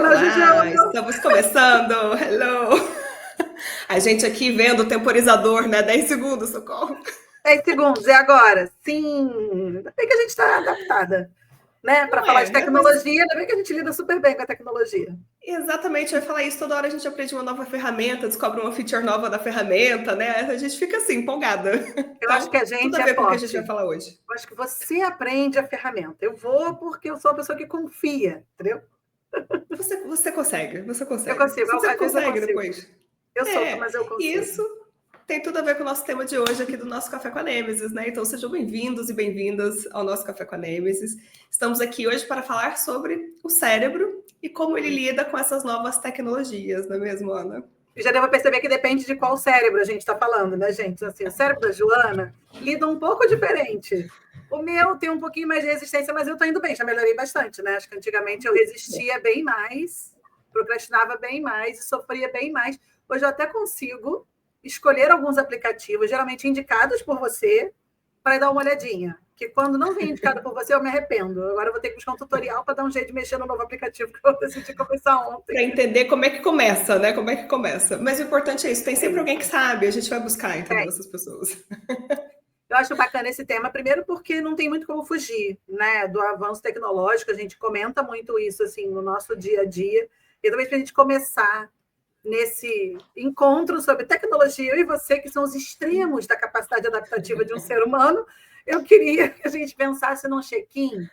Olá, Olá, estamos começando. Hello. A gente aqui vendo o temporizador, né? 10 segundos, socorro. 10 segundos, e agora? Sim, ainda bem que a gente está adaptada, né? Para Não falar de mas tecnologia, ainda bem que a gente lida super bem com a tecnologia. exatamente, eu ia falar isso, toda hora a gente aprende uma nova ferramenta, descobre uma feature nova da ferramenta, né? A gente fica assim, empolgada. Eu acho que Então, a tudo gente a é ver com o que a gente vai forte. falar hoje. Eu acho que você aprende a ferramenta. Eu vou porque eu sou uma pessoa que confia, entendeu? Você consegue, você Eu consegue. consigo, Você sempre às vezes eu consegue consigo. depois. Eu sofro, É, mas eu e consigo. isso tem tudo a ver com o nosso tema de hoje aqui do nosso Café com a Nêmesis, né? Então sejam bem-vindos e bem-vindas ao nosso Café com a Nêmesis. Estamos aqui hoje para falar sobre o cérebro e como ele lida com essas novas tecnologias, não é mesmo, Ana? E já deu para perceber que depende de qual cérebro a gente está falando, né, gente? Assim, o cérebro da Joana lida um pouco diferente. O meu tem um pouquinho mais de resistência, mas eu estou indo bem, já melhorei bastante, né? Acho que antigamente eu resistia bem mais, procrastinava bem mais e sofria bem mais. Hoje eu até consigo escolher alguns aplicativos, geralmente indicados por você, para dar uma olhadinha. Porque quando não vem indicado por você, eu me arrependo. Agora eu vou ter que buscar um tutorial para dar um jeito de mexer no novo aplicativo que eu decidi começar ontem. Para entender como é que começa, né? Como é que começa. Mas o importante é isso, tem sempre alguém que sabe, a gente vai buscar, entendeu? Essas pessoas. Eu acho bacana esse tema, primeiro porque não tem muito como fugir, né, do avanço tecnológico, a gente comenta muito isso, assim, no nosso dia a dia, e talvez para a gente começar nesse encontro sobre tecnologia, eu e você, que são os extremos da capacidade adaptativa de um ser humano, eu queria que a gente pensasse num check-in,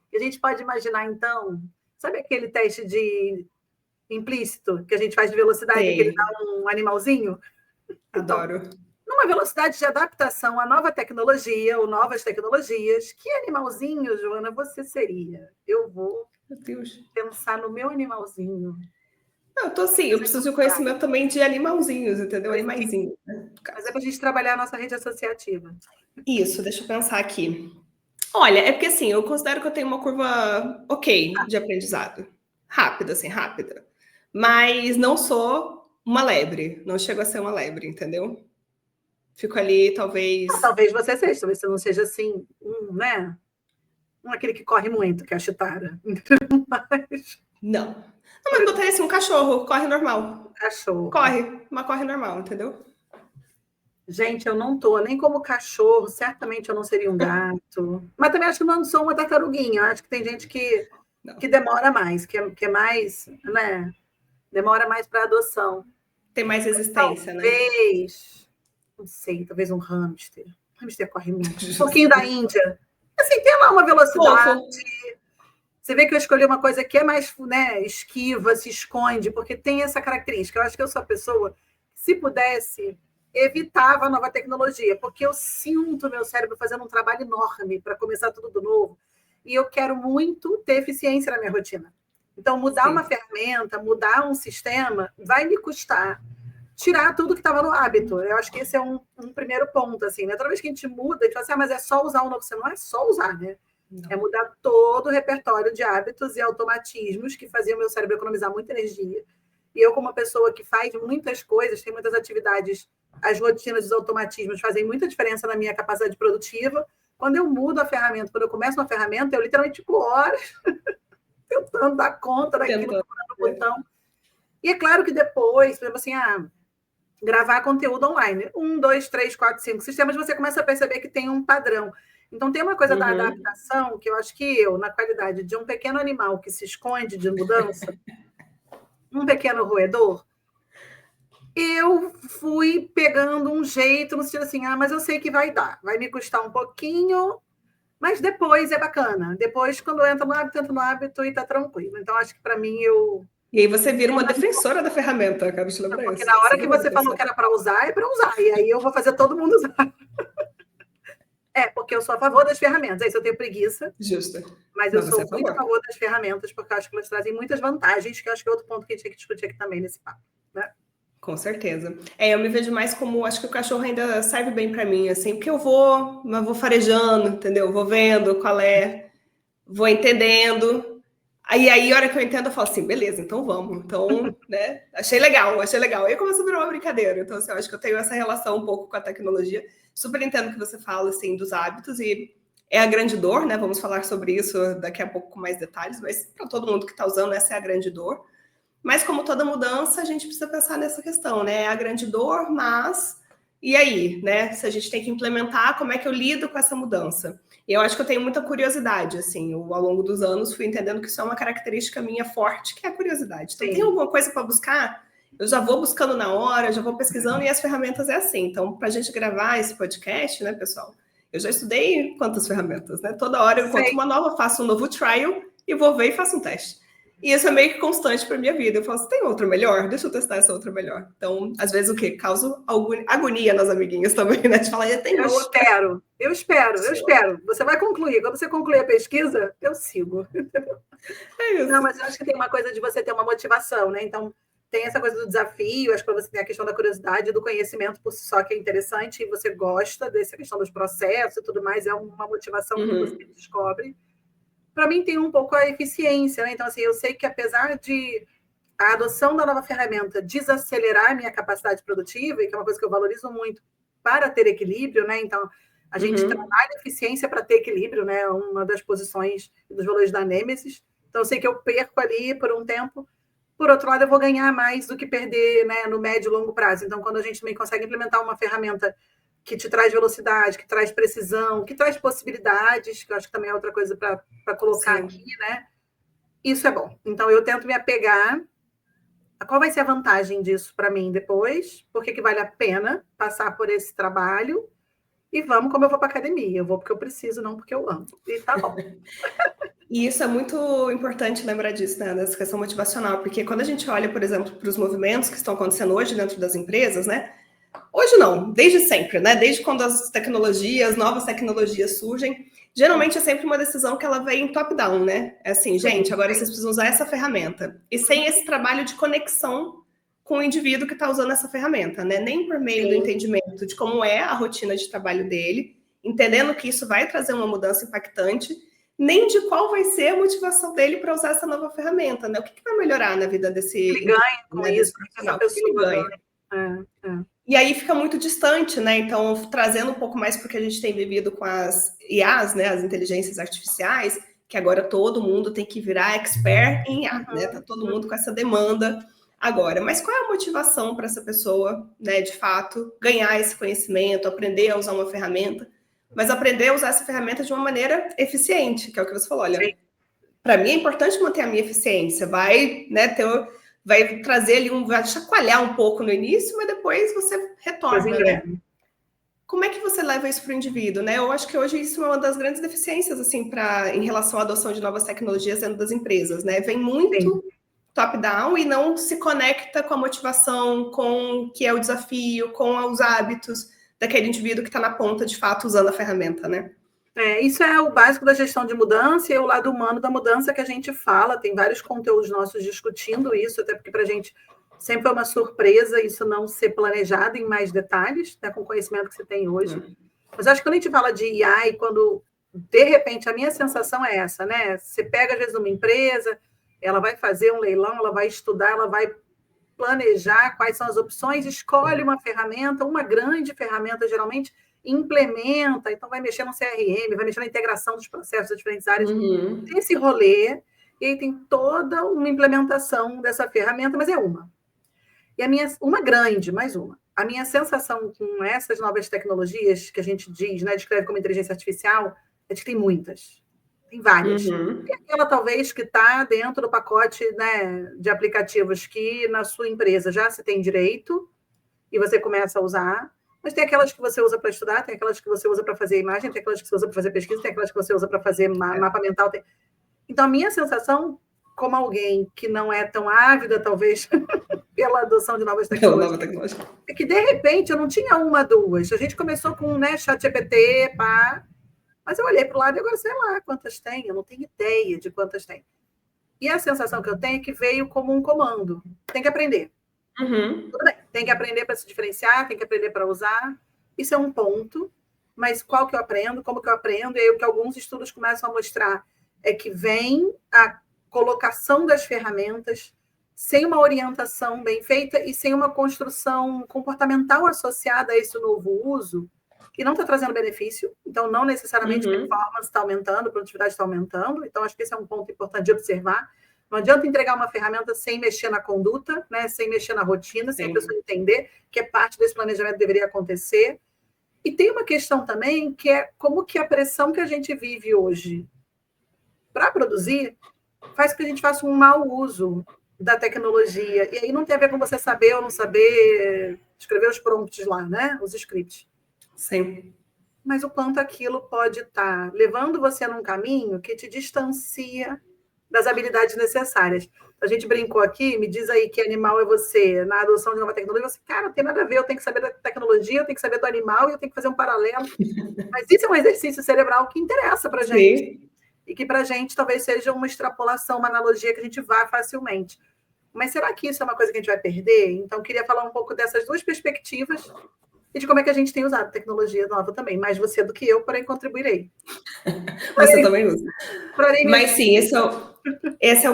que a gente pode imaginar, então, sabe aquele teste de implícito que a gente faz de velocidade, que ele Sei, dá um animalzinho? Então, adoro. numa velocidade de adaptação à nova tecnologia ou novas tecnologias, que animalzinho, Joana, você seria? Eu vou Meu Deus. pensar no meu animalzinho. Não, eu tô assim, eu preciso de conhecimento também de animalzinhos, entendeu? Animaizinhos, né, no Mas é caso. para a gente trabalhar a nossa rede associativa. Isso, deixa eu pensar aqui. Olha, é porque assim, eu considero que eu tenho uma curva ok de aprendizado. Rápida, assim, rápida. Mas não sou uma lebre, não chego a ser uma lebre, entendeu? Fico ali, talvez. Talvez você seja, talvez você não seja assim, né? Um aquele que corre muito, que é a chitara. Mas, Não. Não, por mas exemplo, botaria assim um cachorro, corre normal. cachorro. Corre, mas corre normal, entendeu? Gente, eu não tô nem como cachorro, certamente eu não seria um gato. Mas também acho que não sou uma tartaruguinha. Eu acho que tem gente Não. que demora mais, que é mais, né? Demora mais para adoção. Tem mais resistência, né? Talvez, não sei, talvez um hamster. O hamster corre muito. Um pouquinho Justo. da Índia. Assim, tem lá uma Fofo. velocidade. Você vê que eu escolhi uma coisa que é mais, né, esquiva, se esconde, porque tem essa característica. Eu acho que eu sou a pessoa que, se pudesse, evitava a nova tecnologia, porque eu sinto meu cérebro fazendo um trabalho enorme para começar tudo do novo. E eu quero muito ter eficiência na minha rotina. Então, mudar uma Sim, ferramenta, mudar um sistema, vai me custar tirar tudo que estava no hábito. Eu acho que esse é um primeiro ponto, assim, né? Toda vez que a gente muda, a gente fala assim, mas é só usar um novo sistema. Não é só usar, né? É não. mudar todo o repertório de hábitos e automatismos que faziam meu cérebro economizar muita energia. E eu, como uma pessoa que faz muitas coisas, tem muitas atividades, as rotinas, os automatismos fazem muita diferença na minha capacidade produtiva. Quando eu mudo a ferramenta, quando eu começo uma ferramenta, eu literalmente fico horas tentando dar conta daquilo, Tentando. procurando o botão. E é claro que depois, por exemplo, assim, gravar conteúdo online. 1, 2, 3, 4, 5 sistemas, você começa a perceber que tem um padrão. Então, tem uma coisa da Uhum. adaptação que eu acho que eu, na qualidade de um pequeno animal que se esconde de mudança, um pequeno roedor, eu fui pegando um jeito no sentido assim, mas eu sei que vai dar, vai me custar um pouquinho, mas depois é bacana. Depois, quando entra no hábito e tá tranquilo. Então, acho que para mim, E aí você vira uma defensora da ferramenta, quero te lembrar porque isso. na hora Você que vira uma você falou que defensora. era para usar, é para usar. E aí eu vou fazer todo mundo usar. Porque eu sou a favor das ferramentas. Aí, se eu tenho preguiça, Justo. mas eu Mas você é sou a muito a favor. favor das ferramentas, porque eu acho que elas trazem muitas vantagens, que eu acho que é outro ponto que a gente tem que discutir aqui também nesse papo. Né? Com certeza. É, eu me vejo mais como, acho que o cachorro ainda serve bem para mim, assim, porque eu vou farejando, entendeu? Vou vendo qual é, vou entendendo. Aí, a hora que eu entendo, eu falo assim, beleza, então vamos. Então, né, achei legal, achei legal. Aí começa a virar uma brincadeira. Então, assim, eu acho que eu tenho essa relação um pouco com a tecnologia. Super entendo o que você fala, assim, dos hábitos e é a grande dor, né? Vamos falar sobre isso daqui a pouco com mais detalhes, mas para todo mundo que está usando, essa é a grande dor. Mas como toda mudança, a gente precisa pensar nessa questão, né? É a grande dor, mas e aí, né? Se a gente tem que implementar, como é que eu lido com essa mudança? E eu acho que eu tenho muita curiosidade, assim, eu, ao longo dos anos fui entendendo que isso é uma característica minha forte, que é a curiosidade. Então, tem alguma coisa para buscar? Eu já vou buscando na hora, já vou pesquisando, e as ferramentas é assim. Então, para a gente gravar esse podcast, né, pessoal? Eu já estudei quantas ferramentas, né? Toda hora eu encontro uma nova, faço um novo trial e vou ver e faço um teste. E isso é meio que constante para minha vida. Eu falo, tem outra melhor? Deixa eu testar essa outra melhor. Então, às vezes, o quê? Causa agonia nas amiguinhas também, né? De falar, tem eu outra. Eu espero. Você vai concluir. Quando você concluir a pesquisa, eu sigo. É isso. Não, mas eu acho que tem uma coisa de você ter uma motivação, né? Então, tem essa coisa do desafio, acho que você tem a questão da curiosidade, do conhecimento por si só, que é interessante, e você gosta dessa questão dos processos e tudo mais, é uma motivação que você descobre. Para mim, tem um pouco a eficiência, né? Então, assim, eu sei que apesar de a adoção da nova ferramenta desacelerar a minha capacidade produtiva, e que é uma coisa que eu valorizo muito para ter equilíbrio, né? Então, a gente trabalha eficiência para ter equilíbrio, né? Uma das posições dos valores da Nêmesis. Então, eu sei que eu perco ali por um tempo. Por outro lado, eu vou ganhar mais do que perder, né, no médio e longo prazo. Então, quando a gente também consegue implementar uma ferramenta que te traz velocidade, que traz precisão, que traz possibilidades, que eu acho que também é outra coisa para colocar aqui, né? Isso é bom. Então, eu tento me apegar a qual vai ser a vantagem disso para mim depois, por que vale a pena passar por esse trabalho, e vamos como eu vou para academia. Eu vou porque eu preciso, não porque eu amo. E tá bom. E isso é muito importante lembrar disso, né, dessa questão motivacional, porque quando a gente olha, por exemplo, para os movimentos que estão acontecendo hoje dentro das empresas, né, hoje não, desde sempre, né, desde quando as tecnologias, novas tecnologias surgem, geralmente é sempre uma decisão que ela vem top-down, né, é assim, gente, agora vocês precisam usar essa ferramenta, e sem esse trabalho de conexão com o indivíduo que está usando essa ferramenta, né, nem por meio do entendimento de como é a rotina de trabalho dele, entendendo que isso vai trazer uma mudança impactante, nem de qual vai ser a motivação dele para usar essa nova ferramenta, né? O que vai melhorar na vida desse ele ganha com isso, profissional? O que ele ganha? E aí fica muito distante, né? Então, trazendo um pouco mais porque a gente tem vivido com as IAs, né? As inteligências artificiais, que agora todo mundo tem que virar expert em IA, né? Tá todo mundo com essa demanda agora. Mas qual é a motivação para essa pessoa, né? De fato, ganhar esse conhecimento, aprender a usar uma ferramenta? Mas aprender a usar essa ferramenta de uma maneira eficiente, que é o que você falou. Olha, para mim é importante manter a minha eficiência. Vai, né, vai trazer ali vai chacoalhar um pouco no início, mas depois você retorna, né? Como é que você leva isso para o indivíduo, né? Eu acho que hoje isso é uma das grandes deficiências, assim, em relação à adoção de novas tecnologias dentro das empresas, né? Vem muito top-down e não se conecta com a motivação, com o que é o desafio, com os hábitos daquele indivíduo que está na ponta, de fato, usando a ferramenta, né? Isso é o básico da gestão de mudança e é o lado humano da mudança que a gente fala. Tem vários conteúdos nossos discutindo isso, até porque para a gente sempre é uma surpresa isso não ser planejado em mais detalhes, né, com o conhecimento que você tem hoje. Mas acho que quando a gente fala de IA e quando, de repente, a minha sensação é essa, né? Você pega, às vezes, uma empresa, ela vai fazer um leilão, ela vai estudar, ela vai planejar quais são as opções, escolhe uma ferramenta, uma grande ferramenta, geralmente, implementa, então vai mexer no CRM, vai mexer na integração dos processos das diferentes áreas, tem esse rolê, e aí tem toda uma implementação dessa ferramenta, mas é uma. E uma grande, mais uma. A minha sensação com essas novas tecnologias, que a gente diz, né, descreve como inteligência artificial, é de que tem muitas. Tem várias. Tem aquela, talvez, que está dentro do pacote, né, de aplicativos que na sua empresa já se tem direito e você começa a usar, mas tem aquelas que você usa para estudar, tem aquelas que você usa para fazer imagem, tem aquelas que você usa para fazer pesquisa, tem aquelas que você usa para fazer mapa mental. Então, a minha sensação, como alguém que não é tão ávida, talvez, pela adoção de novas tecnologias, é que, de repente, eu não tinha uma, duas. A gente começou com, né, ChatGPT, pá, mas eu olhei para o lado e agora sei lá quantas tem, eu não tenho ideia de quantas tem. E a sensação que eu tenho é que veio como um comando. Tem que aprender. Tudo bem, tem que aprender para se diferenciar, tem que aprender para usar. Isso é um ponto, mas qual que eu aprendo, como que eu aprendo? E aí o que alguns estudos começam a mostrar é que vem a colocação das ferramentas sem uma orientação bem feita e sem uma construção comportamental associada a esse novo uso, e não está trazendo benefício, então não necessariamente Uhum. performance está aumentando, produtividade está aumentando, então acho que esse é um ponto importante de observar. Não adianta entregar uma ferramenta sem mexer na conduta, né, sem mexer na rotina, sem a pessoa entender que é parte desse planejamento deveria acontecer. E tem uma questão também que é como que a pressão que a gente vive hoje para produzir faz com que a gente faça um mau uso da tecnologia. E aí não tem a ver com você saber ou não saber escrever os prompts lá, né? Os scripts. Sim. Mas o quanto aquilo pode estar levando você num caminho que te distancia das habilidades necessárias. A gente brincou aqui, me diz aí que animal é você na adoção de nova tecnologia. Você, cara, não tem nada a ver, eu tenho que saber da tecnologia, eu tenho que saber do animal e eu tenho que fazer um paralelo. Mas isso é um exercício cerebral que interessa para a gente. E que para a gente talvez seja uma extrapolação, uma analogia que a gente vá facilmente. Mas será que isso é uma coisa que a gente vai perder? Então, eu queria falar um pouco dessas duas perspectivas e de como é que a gente tem usado tecnologia nova também. Mais você do que eu, porém contribuirei. Você também usa. Porém, mas sim, esse é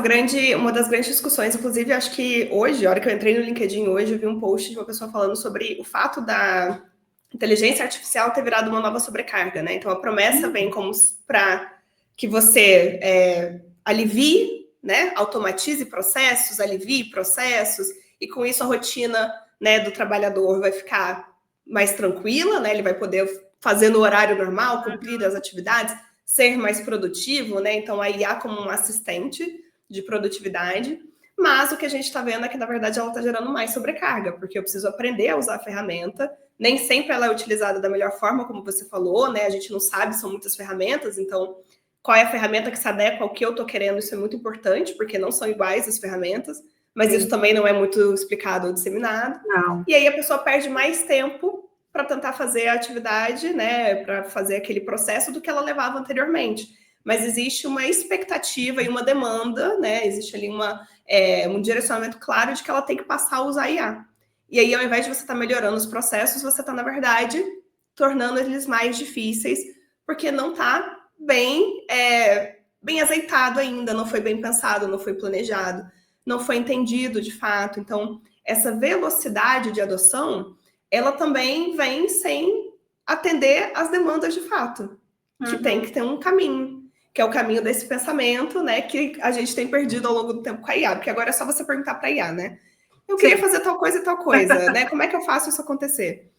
uma das grandes discussões. Inclusive, acho que hoje, a hora que eu entrei no LinkedIn hoje, eu vi um post de uma pessoa falando sobre o fato da inteligência artificial ter virado uma nova sobrecarga, né? Então, a promessa vem como para que você alivie, né? Automatize processos, alivie processos, e com isso a rotina, né, do trabalhador vai ficar mais tranquila, né? Ele vai poder fazer no horário normal, cumprir as atividades, ser mais produtivo, né? Então, a IA como um assistente de produtividade. Mas o que a gente está vendo é que, na verdade, ela está gerando mais sobrecarga, porque eu preciso aprender a usar a ferramenta. Nem sempre ela é utilizada da melhor forma, como você falou, né? A gente não sabe, são muitas ferramentas, então qual é a ferramenta que se adequa ao que eu estou querendo, isso é muito importante, porque não são iguais as ferramentas, mas isso também não é muito explicado ou disseminado. Não. E aí a pessoa perde mais tempo para tentar fazer a atividade, né, para fazer aquele processo do que ela levava anteriormente. Mas existe uma expectativa e uma demanda, né, existe ali um direcionamento claro de que ela tem que passar a usar IA. E aí, ao invés de você estar melhorando os processos, você está, na verdade, tornando eles mais difíceis, porque não está bem azeitado ainda, não foi bem pensado, não foi planejado, não foi entendido de fato. Então, essa velocidade de adoção, ela também vem sem atender às demandas de fato, que tem que ter um caminho, que é o caminho desse pensamento, né, que a gente tem perdido ao longo do tempo com a IA, porque agora é só você perguntar para a IA, né? Eu queria fazer tal coisa e tal coisa, né? Como é que eu faço isso acontecer?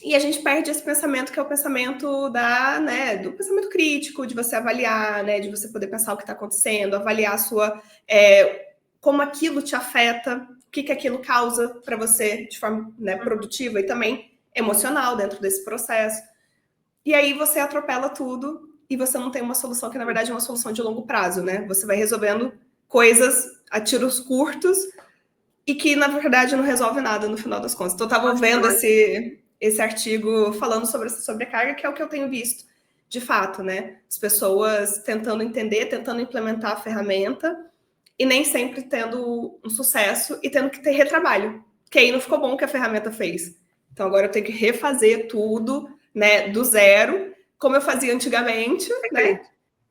E a gente perde esse pensamento que é o pensamento do pensamento crítico, de você avaliar, né? De você poder pensar o que está acontecendo, avaliar como aquilo te afeta, o que aquilo causa para você de forma, né, produtiva e também emocional dentro desse processo. E aí você atropela tudo e você não tem uma solução que, na verdade, é uma solução de longo prazo, né? Você vai resolvendo coisas a tiros curtos e que, na verdade, não resolve nada no final das contas. Então, eu estava vendo esse artigo falando sobre essa sobrecarga, que é o que eu tenho visto, de fato, né? As pessoas tentando entender, tentando implementar a ferramenta e nem sempre tendo um sucesso e tendo que ter retrabalho, que aí não ficou bom o que a ferramenta fez. Então, agora eu tenho que refazer tudo, né, do zero, como eu fazia antigamente, né?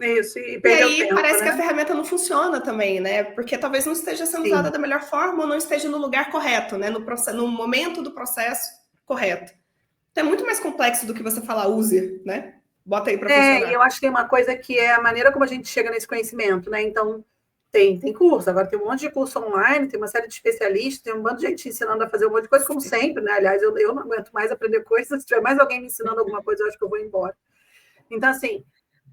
Isso, e aí tempo, parece, né, que a ferramenta não funciona também, né? Porque talvez não esteja sendo usada da melhor forma ou não esteja no lugar correto, né? No momento do processo correto. Então é muito mais complexo do que você falar use, né? Bota aí para funcionar. E eu acho que tem uma coisa que é a maneira como a gente chega nesse conhecimento, né? Então, tem curso, agora tem um monte de curso online, tem uma série de especialistas, tem um bando de gente ensinando a fazer um monte de coisa, como sempre, né? Aliás, eu não aguento mais aprender coisas, se tiver mais alguém me ensinando alguma coisa, eu acho que eu vou embora. Então, assim,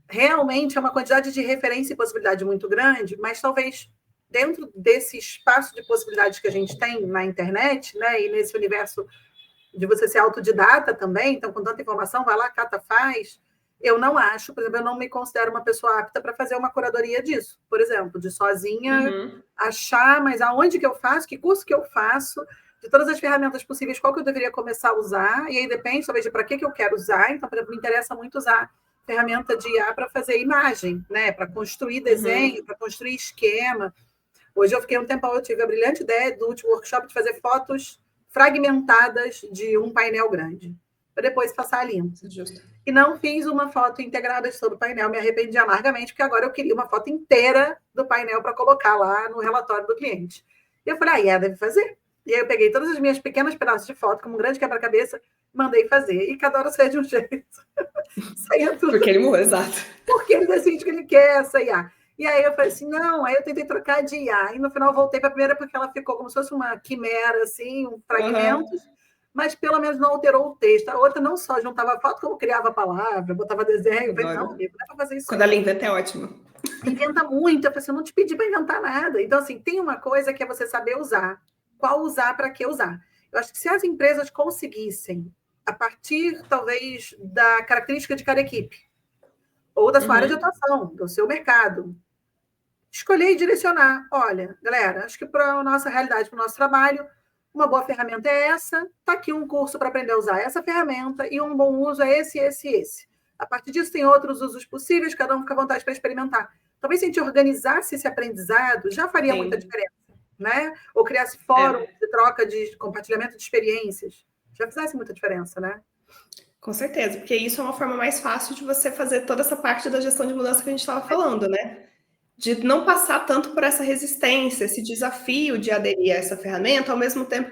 realmente é uma quantidade de referência e possibilidade muito grande, mas talvez dentro desse espaço de possibilidades que a gente tem na internet, né? E nesse universo de você ser autodidata também, então, com tanta informação, vai lá, cata, faz. Eu não acho, por exemplo, eu não me considero uma pessoa apta para fazer uma curadoria disso, por exemplo, de sozinha achar, mas aonde que eu faço, que curso que eu faço, de todas as ferramentas possíveis, qual que eu deveria começar a usar, e aí depende, talvez, de para que eu quero usar. Então, por exemplo, me interessa muito usar ferramenta de IA para fazer imagem, né? Para construir desenho, para construir esquema. Hoje eu fiquei um tempão, eu tive a brilhante ideia do último workshop de fazer fotos fragmentadas de um painel grande, para depois passar a limpo. E não fiz uma foto integrada de todo o painel, me arrependi amargamente, porque agora eu queria uma foto inteira do painel para colocar lá no relatório do cliente. E eu falei, IA deve fazer. E aí eu peguei todas as minhas pequenas pedaços de foto, como um grande quebra-cabeça, mandei fazer. E cada hora saia de um jeito. Saía tudo. Porque ele morreu, exato. Porque ele decide que ele quer essa IA. E aí eu falei assim, não, aí eu tentei trocar de IA. E no final eu voltei para a primeira porque ela ficou como se fosse uma quimera, assim, fragmentos, mas pelo menos não alterou o texto. A outra não só juntava foto, como criava palavra, botava desenho. Eu falei, não, amigo, não é para fazer isso. Quando ela inventa é ótimo. Inventa muito. Eu falei assim, eu não te pedi para inventar nada. Então, assim, tem uma coisa que é você saber usar. Qual usar, para que usar. Eu acho que se as empresas conseguissem, a partir, talvez, da característica de cada equipe, ou da sua área de atuação, do seu mercado, escolher e direcionar. Olha, galera, acho que para a nossa realidade, para o nosso trabalho, uma boa ferramenta é essa, está aqui um curso para aprender a usar essa ferramenta, e um bom uso é esse, esse e esse. A partir disso, tem outros usos possíveis, cada um fica à vontade para experimentar. Talvez se a gente organizasse esse aprendizado, já faria muita diferença, né? Ou criasse fóruns de troca, de compartilhamento de experiências, já fizesse muita diferença, né? Com certeza, porque isso é uma forma mais fácil de você fazer toda essa parte da gestão de mudança que a gente estava falando, né? De não passar tanto por essa resistência, esse desafio de aderir a essa ferramenta, ao mesmo tempo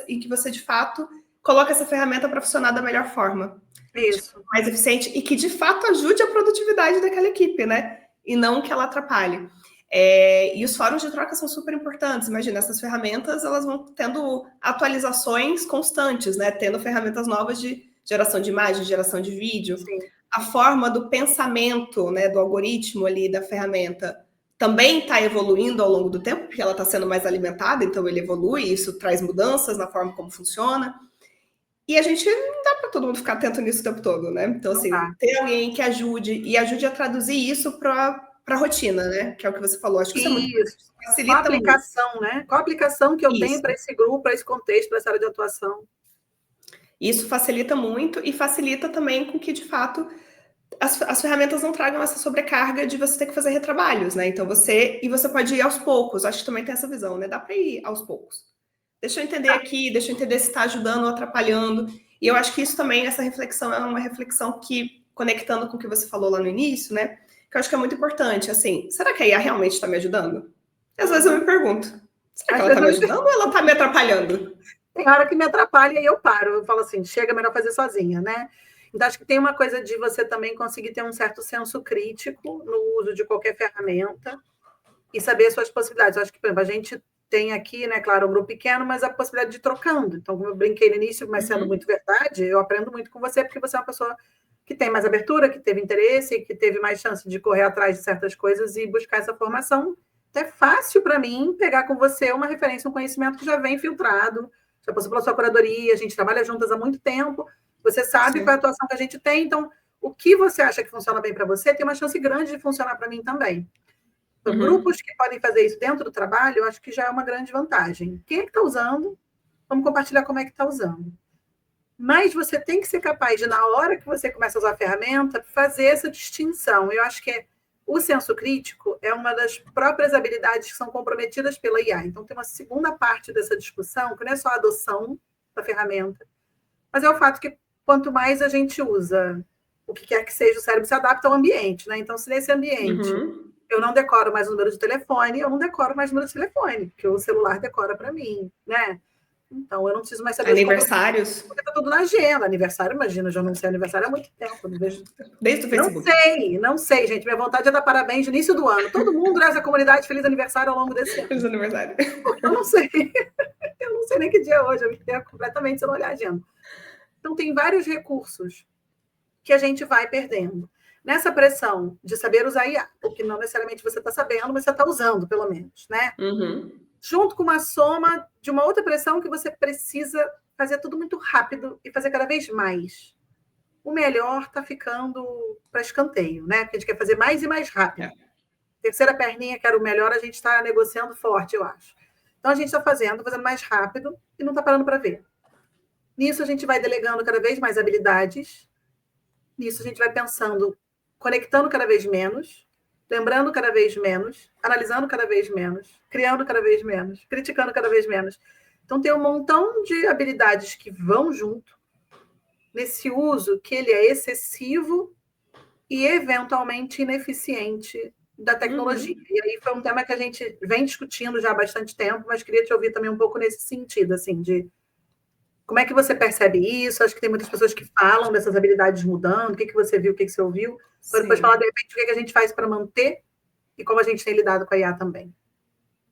em que você de fato, coloca essa ferramenta para funcionar da melhor forma. Isso. Mais eficiente e que, de fato, ajude a produtividade daquela equipe, né? E não que ela atrapalhe. E os fóruns de troca são super importantes. Imagina, essas ferramentas, elas vão tendo atualizações constantes, né? Tendo ferramentas novas de geração de imagem, geração de vídeo. Sim. A forma do pensamento, né, do algoritmo ali da ferramenta também está evoluindo ao longo do tempo, porque ela está sendo mais alimentada, então ele evolui, isso traz mudanças na forma como funciona. E a gente não dá para todo mundo ficar atento nisso o tempo todo, né? Então, assim, ter alguém que ajude a traduzir isso para a rotina, né? Que é o que você falou. Acho que isso é muito facilita. Qual a aplicação, muito, né? Qual a aplicação que eu tenho para esse grupo, para esse contexto, para essa área de atuação? Isso facilita muito e facilita também com que, de fato, as ferramentas não tragam essa sobrecarga de você ter que fazer retrabalhos, né? Então, você pode ir aos poucos. Acho que também tem essa visão, né? Dá para ir aos poucos. Deixa eu entender aqui, deixa eu entender se está ajudando ou atrapalhando. E eu acho que isso também, essa reflexão, é uma reflexão que, conectando com o que você falou lá no início, né? Que eu acho que é muito importante. Assim, será que a IA realmente está me ajudando? E às vezes eu me pergunto, será que ela está me ajudando ou ela está me atrapalhando? Tem hora que me atrapalha e eu paro. Eu falo assim, chega, melhor fazer sozinha, né? Então, acho que tem uma coisa de você também conseguir ter um certo senso crítico no uso de qualquer ferramenta e saber as suas possibilidades. Eu acho que, por exemplo, a gente tem aqui, né, claro, um grupo pequeno, mas a possibilidade de ir trocando. Então, como eu brinquei no início, mas sendo muito verdade, eu aprendo muito com você, porque você é uma pessoa que tem mais abertura, que teve interesse, que teve mais chance de correr atrás de certas coisas e buscar essa formação. Então, é fácil para mim pegar com você uma referência, um conhecimento que já vem filtrado, já passou pela sua curadoria, a gente trabalha juntas há muito tempo, você sabe qual é a atuação que a gente tem, então o que você acha que funciona bem para você tem uma chance grande de funcionar para mim também. Então, grupos que podem fazer isso dentro do trabalho, eu acho que já é uma grande vantagem. Quem é que está usando? Vamos compartilhar como é que está usando. Mas você tem que ser capaz de, na hora que você começa a usar a ferramenta, fazer essa distinção. Eu acho que o senso crítico é uma das próprias habilidades que são comprometidas pela IA. Então, tem uma segunda parte dessa discussão, que não é só a adoção da ferramenta, mas é o fato que quanto mais a gente usa o que quer que seja, o cérebro se adapta ao ambiente, né? Então, se nesse ambiente eu não decoro mais o número de telefone, eu não decoro mais o número de telefone, porque o celular decora para mim, né? Então, eu não preciso mais saber aniversários. Porque está tudo na agenda. Aniversário, imagina, eu já não sei aniversário há muito tempo. Não vejo... Desde o Facebook. Não sei, gente. Minha vontade é dar parabéns no início do ano. Todo mundo nessa comunidade, feliz aniversário ao longo desse ano. Feliz aniversário. Eu não sei. Eu não sei nem que dia é hoje. Eu me perco completamente se eu não olhar a agenda. Então, tem vários recursos que a gente vai perdendo. Nessa pressão de saber usar IA, porque não necessariamente você está sabendo, mas você está usando, pelo menos, né? Junto com uma soma de uma outra pressão que você precisa fazer tudo muito rápido e fazer cada vez mais. O melhor está ficando para escanteio, né? Porque a gente quer fazer mais e mais rápido. Terceira perninha, que era o melhor, a gente está negociando forte, eu acho. Então, a gente está fazendo mais rápido e não está parando para ver. Nisso, a gente vai delegando cada vez mais habilidades. Nisso, a gente vai pensando, conectando cada vez menos, lembrando cada vez menos, analisando cada vez menos, criando cada vez menos, criticando cada vez menos. Então, tem um montão de habilidades que vão junto nesse uso que ele é excessivo e eventualmente ineficiente da tecnologia. E aí foi um tema que a gente vem discutindo já há bastante tempo, mas queria te ouvir também um pouco nesse sentido, assim, de como é que você percebe isso? Acho que tem muitas pessoas que falam dessas habilidades mudando, o que você viu, o que você ouviu, para depois falar, de repente, o que a gente faz para manter e como a gente tem lidado com a IA também.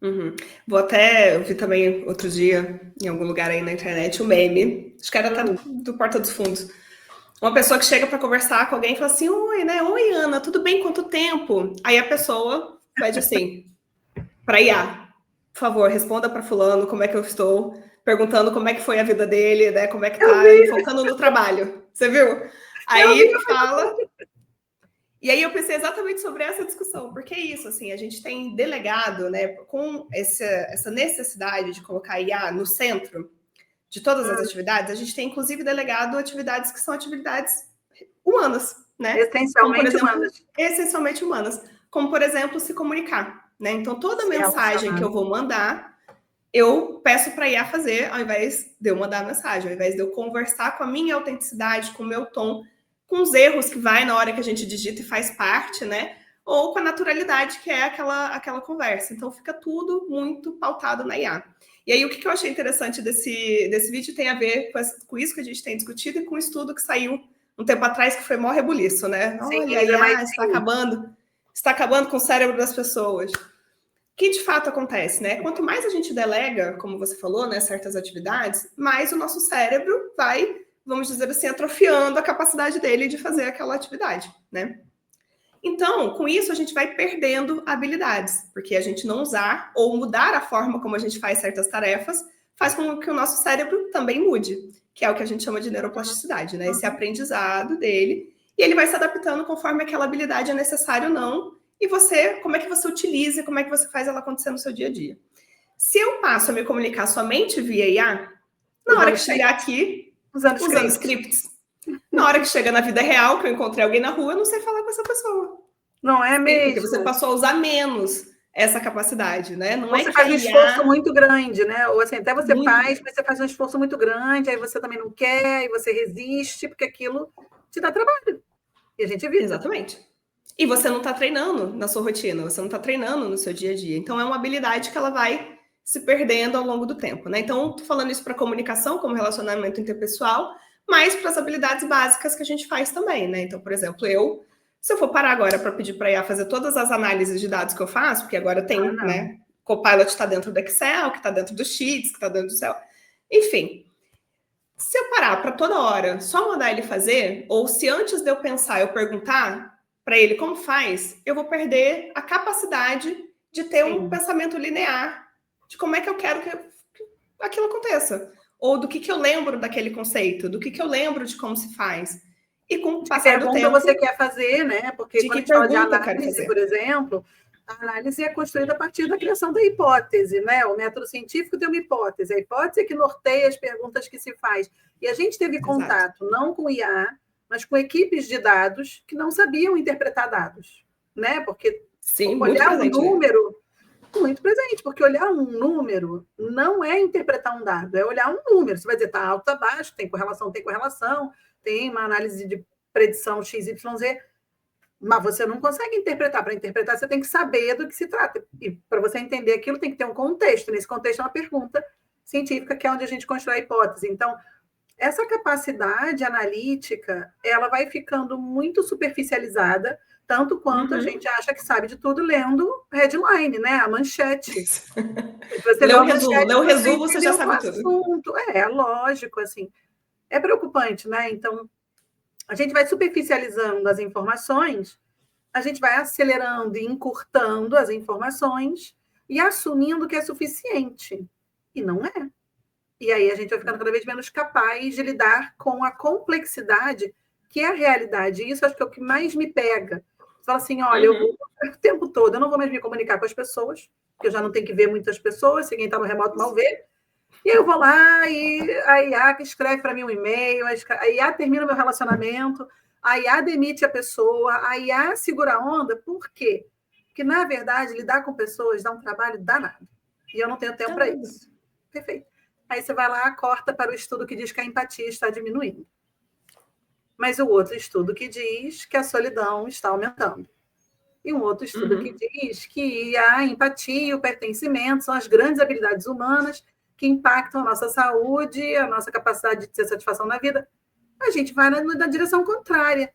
Eu vi também outro dia, em algum lugar aí na internet, um meme, acho que era até do Porta dos Fundos. Uma pessoa que chega para conversar com alguém e fala assim, oi, né? Oi, Ana, tudo bem? Quanto tempo? Aí a pessoa pede assim, para IA, por favor, responda para fulano como é que eu estou, perguntando como é que foi a vida dele, né? Como é que tá, e focando no trabalho. Você viu? Aí fala... E aí eu pensei exatamente sobre essa discussão, porque é isso, assim, a gente tem delegado, né, com essa necessidade de colocar IA no centro de todas as atividades, a gente tem inclusive delegado atividades que são atividades humanas, né? Essencialmente humanas. Essencialmente humanas, como, por exemplo, se comunicar, né? Então, toda mensagem que eu vou mandar, eu peço para a IA fazer, ao invés de eu mandar a mensagem, ao invés de eu conversar com a minha autenticidade, com o meu tom, com os erros que vai na hora que a gente digita e faz parte, né? Ou com a naturalidade que é aquela conversa. Então, fica tudo muito pautado na IA. E aí, o que eu achei interessante desse vídeo tem a ver com isso que a gente tem discutido e com um estudo que saiu um tempo atrás, que foi mó rebuliço, né? Olha, a IA está acabando com o cérebro das pessoas. O que de fato acontece, né? Quanto mais a gente delega, como você falou, né, certas atividades, mais o nosso cérebro vai, vamos dizer assim, atrofiando a capacidade dele de fazer aquela atividade, né? Então, com isso, a gente vai perdendo habilidades, porque a gente não usar ou mudar a forma como a gente faz certas tarefas faz com que o nosso cérebro também mude, que é o que a gente chama de neuroplasticidade, né? Esse aprendizado dele, e ele vai se adaptando conforme aquela habilidade é necessária ou não, e você, como é que você utiliza, como é que você faz ela acontecer no seu dia a dia. Se eu passo a me comunicar somente via IA, na hora que chegar aqui, usando scripts, na hora que chega na vida real, que eu encontrei alguém na rua, eu não sei falar com essa pessoa. Não é mesmo? Porque você passou a usar menos essa capacidade, né? Não você é que faz um esforço muito grande, né? Ou assim, até você faz, mas você faz um esforço muito grande, aí você também não quer, e você resiste, porque aquilo te dá trabalho. E a gente evita. Exatamente. E você não está treinando na sua rotina, você não está treinando no seu dia a dia. Então, é uma habilidade que ela vai se perdendo ao longo do tempo, né? Então, estou falando isso para comunicação, como relacionamento interpessoal, mas para as habilidades básicas que a gente faz também, né? Então, por exemplo, se eu for parar agora para pedir para a IA fazer todas as análises de dados que eu faço, porque agora tem, né? Copilot está dentro do Excel, que está dentro do Sheets, que está dentro do Excel. Enfim, se eu parar para toda hora só mandar ele fazer, ou se antes de eu pensar, eu perguntar para ele como faz, eu vou perder a capacidade de ter um pensamento linear de como é que eu quero que aquilo aconteça. Ou do que eu lembro daquele conceito, do que eu lembro de como se faz. E com o passar do tempo... você quer fazer, né? Porque quando a gente fala de análise, por exemplo, a análise é construída a partir da criação da hipótese, né? O método científico tem uma hipótese. A hipótese é que norteia as perguntas que se faz. E a gente teve contato não com IA, mas com equipes de dados que não sabiam interpretar dados, né? Porque olhar um número... Muito presente, porque olhar um número não é interpretar um dado, é olhar um número. Você vai dizer, está alto, está baixo, tem correlação, tem uma análise de predição XYZ, mas você não consegue interpretar. Para interpretar, você tem que saber do que se trata. E para você entender aquilo, tem que ter um contexto. Nesse contexto, é uma pergunta científica, que é onde a gente constrói a hipótese. Então, essa capacidade analítica, ela vai ficando muito superficializada, tanto quanto a gente acha que sabe de tudo lendo headline, né? A manchete. Você lê o resumo, você já sabe tudo. É lógico, assim. É preocupante, né? Então, a gente vai superficializando as informações, a gente vai acelerando e encurtando as informações e assumindo que é suficiente. E não é. E aí a gente vai ficando cada vez menos capaz de lidar com a complexidade que é a realidade. E isso acho que é o que mais me pega. Você fala assim, olha, eu vou o tempo todo, eu não vou mais me comunicar com as pessoas, porque eu já não tenho que ver muitas pessoas, se quem está no remoto mal vê. E eu vou lá e a IA escreve para mim um e-mail, a IA termina o meu relacionamento, a IA demite a pessoa, a IA segura a onda. Por quê? Porque, na verdade, lidar com pessoas dá um trabalho danado. E eu não tenho tempo para isso. Perfeito. Aí você vai lá, corta para o estudo que diz que a empatia está diminuindo. Mas o outro estudo que diz que a solidão está aumentando. E um outro estudo que diz que a empatia e o pertencimento são as grandes habilidades humanas que impactam a nossa saúde, a nossa capacidade de ter satisfação na vida. A gente vai na direção contrária.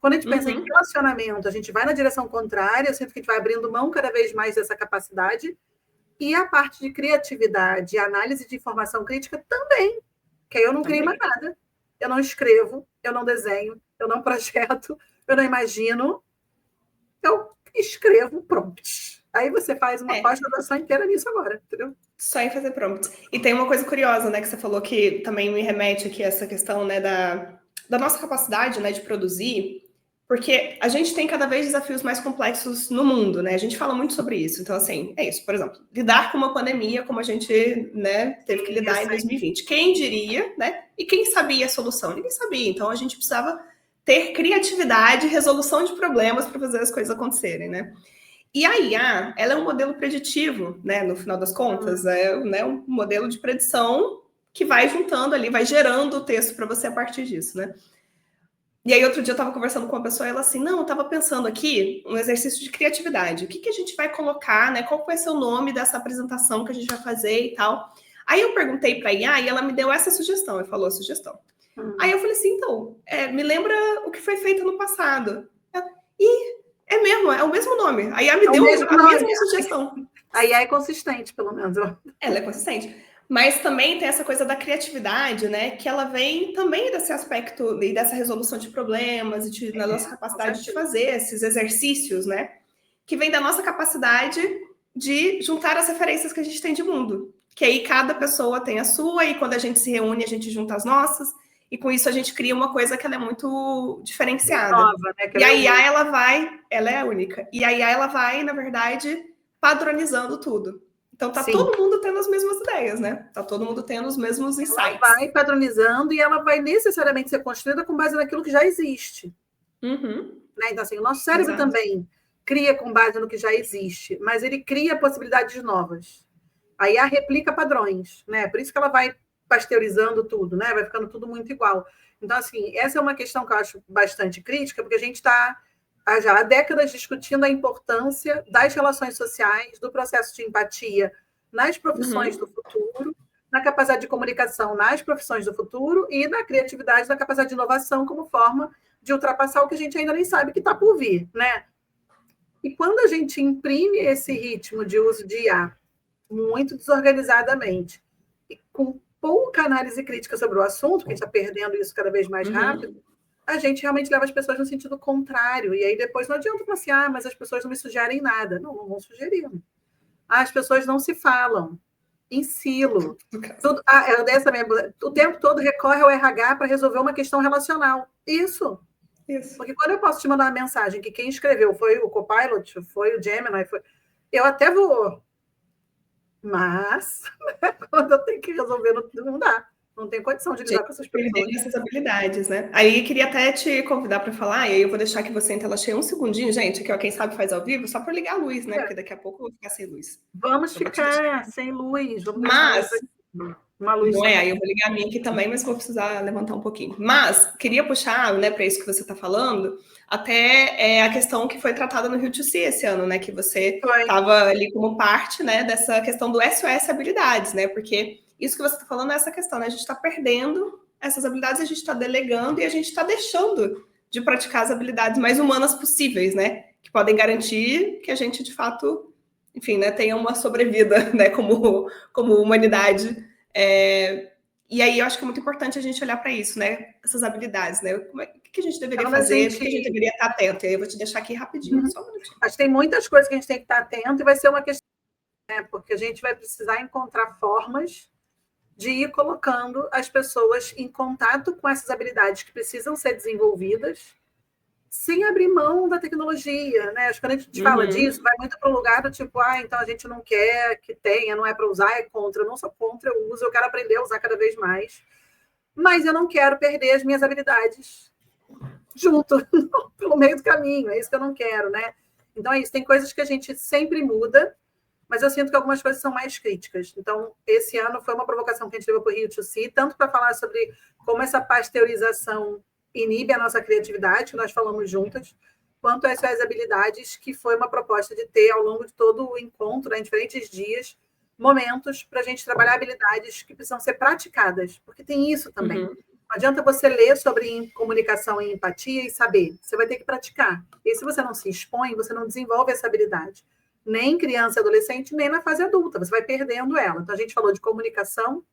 Quando a gente pensa em relacionamento, a gente vai na direção contrária, eu sinto que a gente vai abrindo mão cada vez mais dessa capacidade. E a parte de criatividade, análise de informação crítica também, que aí eu não crio mais nada. Eu não escrevo, eu não desenho, eu não projeto, eu não imagino. Eu escrevo prompts. Aí você faz uma pós-graduação inteira nisso agora, entendeu? Só em fazer prompts. E tem uma coisa curiosa, né, que você falou que também me remete aqui a essa questão, né, da nossa capacidade, né, de produzir, porque a gente tem cada vez desafios mais complexos no mundo, né? A gente fala muito sobre isso. Então, assim, é isso. Por exemplo, lidar com uma pandemia como a gente, né, teve que lidar em 2020. Quem diria, né? E quem sabia a solução? Ninguém sabia. Então, a gente precisava ter criatividade e resolução de problemas para fazer as coisas acontecerem, né? E a IA, ela é um modelo preditivo, né? No final das contas, é, né, um modelo de predição que vai juntando ali, vai gerando o texto para você a partir disso, né? E aí, outro dia eu estava conversando com uma pessoa e ela assim, não, eu estava pensando aqui um exercício de criatividade. O que a gente vai colocar, né? Qual vai ser o nome dessa apresentação que a gente vai fazer e tal. Aí eu perguntei para a IA e ela me deu essa sugestão, e falou a sugestão. Aí eu falei assim, então, me lembra o que foi feito no passado. E é mesmo, é o mesmo nome. A IA me deu a mesma sugestão. A IA é consistente, pelo menos. Ela é consistente. Mas também tem essa coisa da criatividade, né? Que ela vem também desse aspecto e dessa resolução de problemas e da nossa capacidade de fazer esses exercícios, né? Que vem da nossa capacidade de juntar as referências que a gente tem de mundo. Que aí cada pessoa tem a sua e quando a gente se reúne, a gente junta as nossas. E com isso a gente cria uma coisa que ela é muito diferenciada. Nova, né? E a IA, ela é a única. E a IA, ela vai, na verdade, padronizando tudo. Então, tá todo mundo tendo as mesmas ideias, né? Tá todo mundo tendo os mesmos insights. Ela vai padronizando e ela vai necessariamente ser construída com base naquilo que já existe. Né? Então, assim, o nosso cérebro também cria com base no que já existe, mas ele cria possibilidades novas. A IA replica padrões, né? Por isso que ela vai pasteurizando tudo, né? Vai ficando tudo muito igual. Então, assim, essa é uma questão que eu acho bastante crítica, porque a gente está já há décadas discutindo a importância das relações sociais, do processo de empatia nas profissões do futuro, na capacidade de comunicação nas profissões do futuro e na criatividade, na capacidade de inovação como forma de ultrapassar o que a gente ainda nem sabe que está por vir, né? E quando a gente imprime esse ritmo de uso de IA muito desorganizadamente e com pouca análise crítica sobre o assunto, que a gente está perdendo isso cada vez mais rápido, a gente realmente leva as pessoas no sentido contrário. E aí depois não adianta falar assim, mas as pessoas não me sugerem nada. Não vão sugerir. As pessoas não se falam. Em silo. Tudo, dessa mesmo, o tempo todo recorre ao RH para resolver uma questão relacional. Isso. Porque quando eu posso te mandar uma mensagem que quem escreveu foi o Copilot, foi o Gemini, eu até vou. Mas quando eu tenho que resolver, não dá. Não tem condição de lidar com essas pessoas. Perder essas habilidades, né? Aí queria até te convidar para falar, e aí eu vou deixar que você em tela cheia um segundinho, gente, que quem sabe faz ao vivo, só para ligar a luz, né? Porque daqui a pouco eu vou ficar sem luz. Vamos ficar sem luz. Mas, uma luz. Não é, aí eu vou ligar a minha aqui também, mas vou precisar levantar um pouquinho. Mas, queria puxar, né, para isso que você está falando, até a questão que foi tratada no Rio 2C esse ano, né? Que você estava ali como parte, né, dessa questão do SOS habilidades, né? Porque isso que você está falando é essa questão, né? A gente está perdendo essas habilidades, a gente está delegando e a gente está deixando de praticar as habilidades mais humanas possíveis, né? Que podem garantir que a gente, de fato, enfim, né, tenha uma sobrevida, né, como humanidade. E aí eu acho que é muito importante a gente olhar para isso, né? Essas habilidades, né? O que a gente deveria fazer, o que a gente deveria estar atento. E aí eu vou te deixar aqui rapidinho, só um minutinho. Acho que tem muitas coisas que a gente tem que estar atento e vai ser uma questão, né? Porque a gente vai precisar encontrar formas de ir colocando as pessoas em contato com essas habilidades que precisam ser desenvolvidas sem abrir mão da tecnologia, né? Acho que quando a gente fala disso, vai muito para o lugar do tipo, então a gente não quer que tenha, não é para usar, é contra. Eu não sou contra, eu uso, eu quero aprender a usar cada vez mais. Mas eu não quero perder as minhas habilidades junto, pelo meio do caminho. É isso que eu não quero, né? Então é isso. Tem coisas que a gente sempre muda, mas eu sinto que algumas coisas são mais críticas. Então, esse ano foi uma provocação que a gente levou para o Rio 2C, tanto para falar sobre como essa pasteurização inibe a nossa criatividade, que nós falamos juntas, quanto às suas habilidades, que foi uma proposta de ter, ao longo de todo o encontro, em diferentes dias, momentos para a gente trabalhar habilidades que precisam ser praticadas, porque tem isso também. Não adianta você ler sobre comunicação e empatia e saber, você vai ter que praticar. E se você não se expõe, você não desenvolve essa habilidade. Nem criança e adolescente, nem na fase adulta, você vai perdendo ela. Então, a gente falou de comunicação,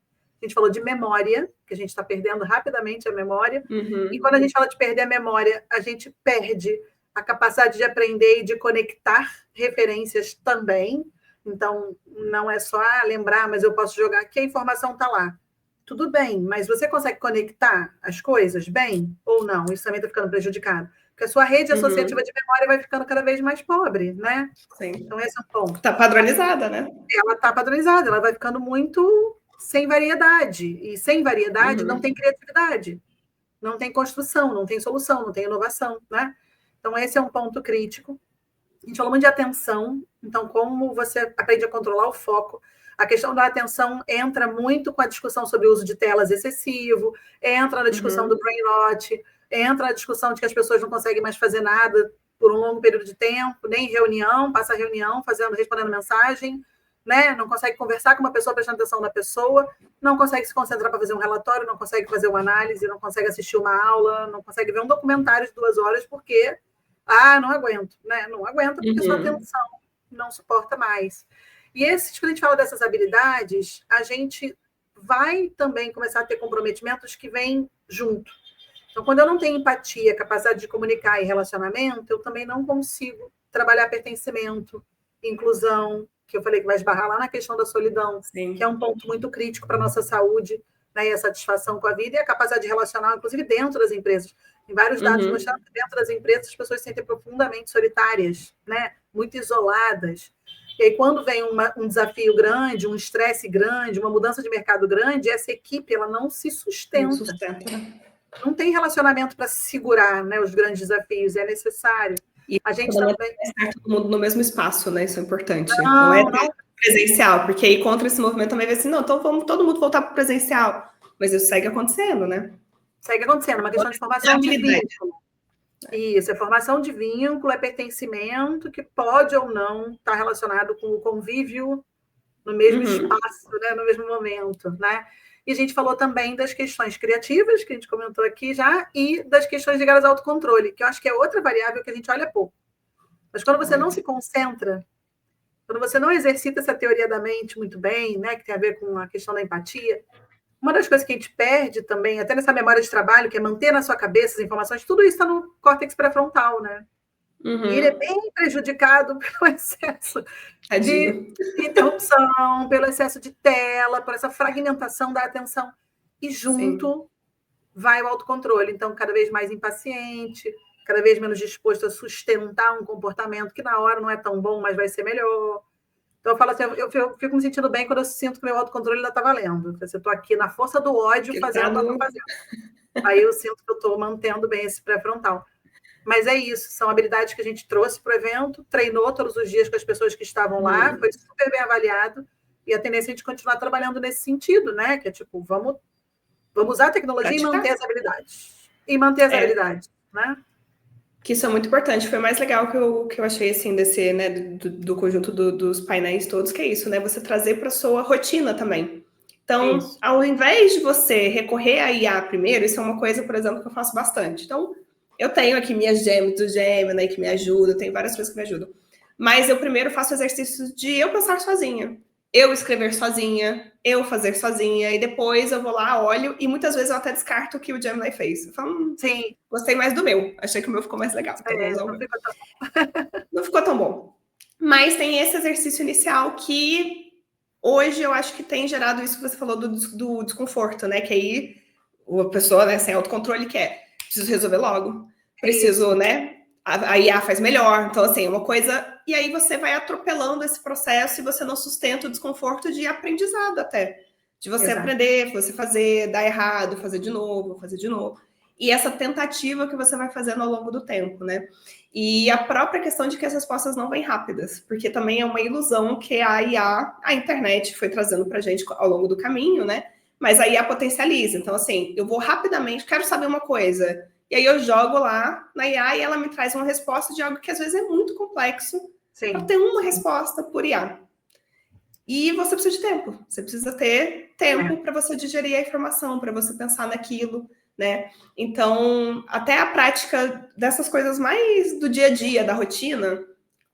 a gente falou de memória, que a gente está perdendo rapidamente a memória. E quando a gente fala de perder a memória, a gente perde a capacidade de aprender e de conectar referências também. Então, não é só lembrar, mas eu posso jogar aqui, a informação está lá. Tudo bem, mas você consegue conectar as coisas bem ou não? Isso também está ficando prejudicado. Porque a sua rede associativa de memória vai ficando cada vez mais pobre, né? Sim. Então, esse é um ponto. Está padronizada, né? Ela está padronizada, ela vai ficando muito sem variedade. E sem variedade não tem criatividade, não tem construção, não tem solução, não tem inovação, né? Então, esse é um ponto crítico. A gente falou muito de atenção, então como você aprende a controlar o foco. A questão da atenção entra muito com a discussão sobre o uso de telas excessivo, entra na discussão do brain rot, entra na discussão de que as pessoas não conseguem mais fazer nada por um longo período de tempo, nem reunião, passa a reunião respondendo mensagem, né? Não consegue conversar com uma pessoa prestando atenção na pessoa, não consegue se concentrar para fazer um relatório, não consegue fazer uma análise, não consegue assistir uma aula, não consegue ver um documentário de 2 horas porque não aguento, né? Não aguenta porque sua atenção não suporta mais. E quando a gente fala dessas habilidades, a gente vai também começar a ter comprometimentos que vêm junto. Então, quando eu não tenho empatia, capacidade de comunicar e relacionamento, eu também não consigo trabalhar pertencimento, inclusão, que eu falei que vai esbarrar lá na questão da solidão, que é um ponto muito crítico para a nossa saúde, né, e a satisfação com a vida e a capacidade de relacionar, inclusive dentro das empresas. Tem vários dados mostrando que dentro das empresas as pessoas se sentem profundamente solitárias, né, muito isoladas. E aí, quando vem um desafio grande, um estresse grande, uma mudança de mercado grande, essa equipe ela não se sustenta. Não sustenta, né? Não tem relacionamento para segurar, né, os grandes desafios, é necessário. E a gente também estar todo mundo no mesmo espaço, né? Isso é importante. Não é presencial, porque aí contra esse movimento também vai assim, não, então vamos todo mundo voltar para o presencial. Mas isso segue acontecendo, né? Segue acontecendo, uma questão de formação de vínculo. Isso, é formação de vínculo, é pertencimento que pode ou não estar relacionado com o convívio no mesmo espaço, né, no mesmo momento, né? E a gente falou também das questões criativas, que a gente comentou aqui já, e das questões ligadas ao autocontrole, que eu acho que é outra variável que a gente olha pouco. Mas quando você não se concentra, quando você não exercita essa teoria da mente muito bem, né, que tem a ver com a questão da empatia, uma das coisas que a gente perde também, até nessa memória de trabalho, que é manter na sua cabeça as informações, tudo isso está no córtex pré-frontal, né? E ele é bem prejudicado pelo excesso de interrupção, pelo excesso de tela, por essa fragmentação da atenção. E junto vai o autocontrole. Então, cada vez mais impaciente, cada vez menos disposto a sustentar um comportamento que na hora não é tão bom, mas vai ser melhor. Então, eu falo assim, eu fico me sentindo bem quando eu sinto que meu autocontrole ainda está valendo. Eu estou aqui na força do ódio fazendo o que eu estou fazendo. Aí eu sinto que eu estou mantendo bem esse pré-frontal. Mas é isso, são habilidades que a gente trouxe para o evento, treinou todos os dias com as pessoas que estavam lá, foi super bem avaliado, e a tendência é a gente continuar trabalhando nesse sentido, né? Que é tipo, vamos usar a tecnologia e manter as habilidades. E manter as habilidades, né? Que isso é muito importante. Foi o mais legal que eu achei, assim, desse, né, do conjunto dos painéis todos, que é isso, né? Você trazer para a sua rotina também. Então, ao invés de você recorrer à IA primeiro, isso é uma coisa, por exemplo, que eu faço bastante. Então, eu tenho aqui minhas gems do Gemini que me ajudam, tem várias coisas que me ajudam. Mas eu primeiro faço exercícios de eu pensar sozinha, eu escrever sozinha, eu fazer sozinha, e depois eu vou lá, olho, e muitas vezes eu até descarto o que o Gemini fez. Eu falo, sim, gostei mais do meu, achei que o meu ficou mais legal. Então vou usar o meu. Não ficou tão bom. Mas tem esse exercício inicial que hoje eu acho que tem gerado isso que você falou do desconforto, né? Que aí a pessoa, né, sem autocontrole quer. Preciso resolver logo. Preciso, né? A IA faz melhor. Então, assim, uma coisa... E aí você vai atropelando esse processo e você não sustenta o desconforto de aprendizado até. De você aprender, você fazer, dar errado, fazer de novo, fazer de novo. E essa tentativa que você vai fazendo ao longo do tempo, né? E a própria questão de que as respostas não vêm rápidas. Porque também é uma ilusão que a IA, a internet foi trazendo pra gente ao longo do caminho, né? Mas aí a potencializa. Então, assim, eu vou rapidamente, quero saber uma coisa, E aí eu jogo lá na IA e ela me traz uma resposta de algo que às vezes é muito complexo para ter uma resposta por IA. E você precisa de tempo. Você precisa ter tempo para você digerir a informação, para você pensar naquilo, né? Então, até a prática dessas coisas mais do dia a dia, da rotina,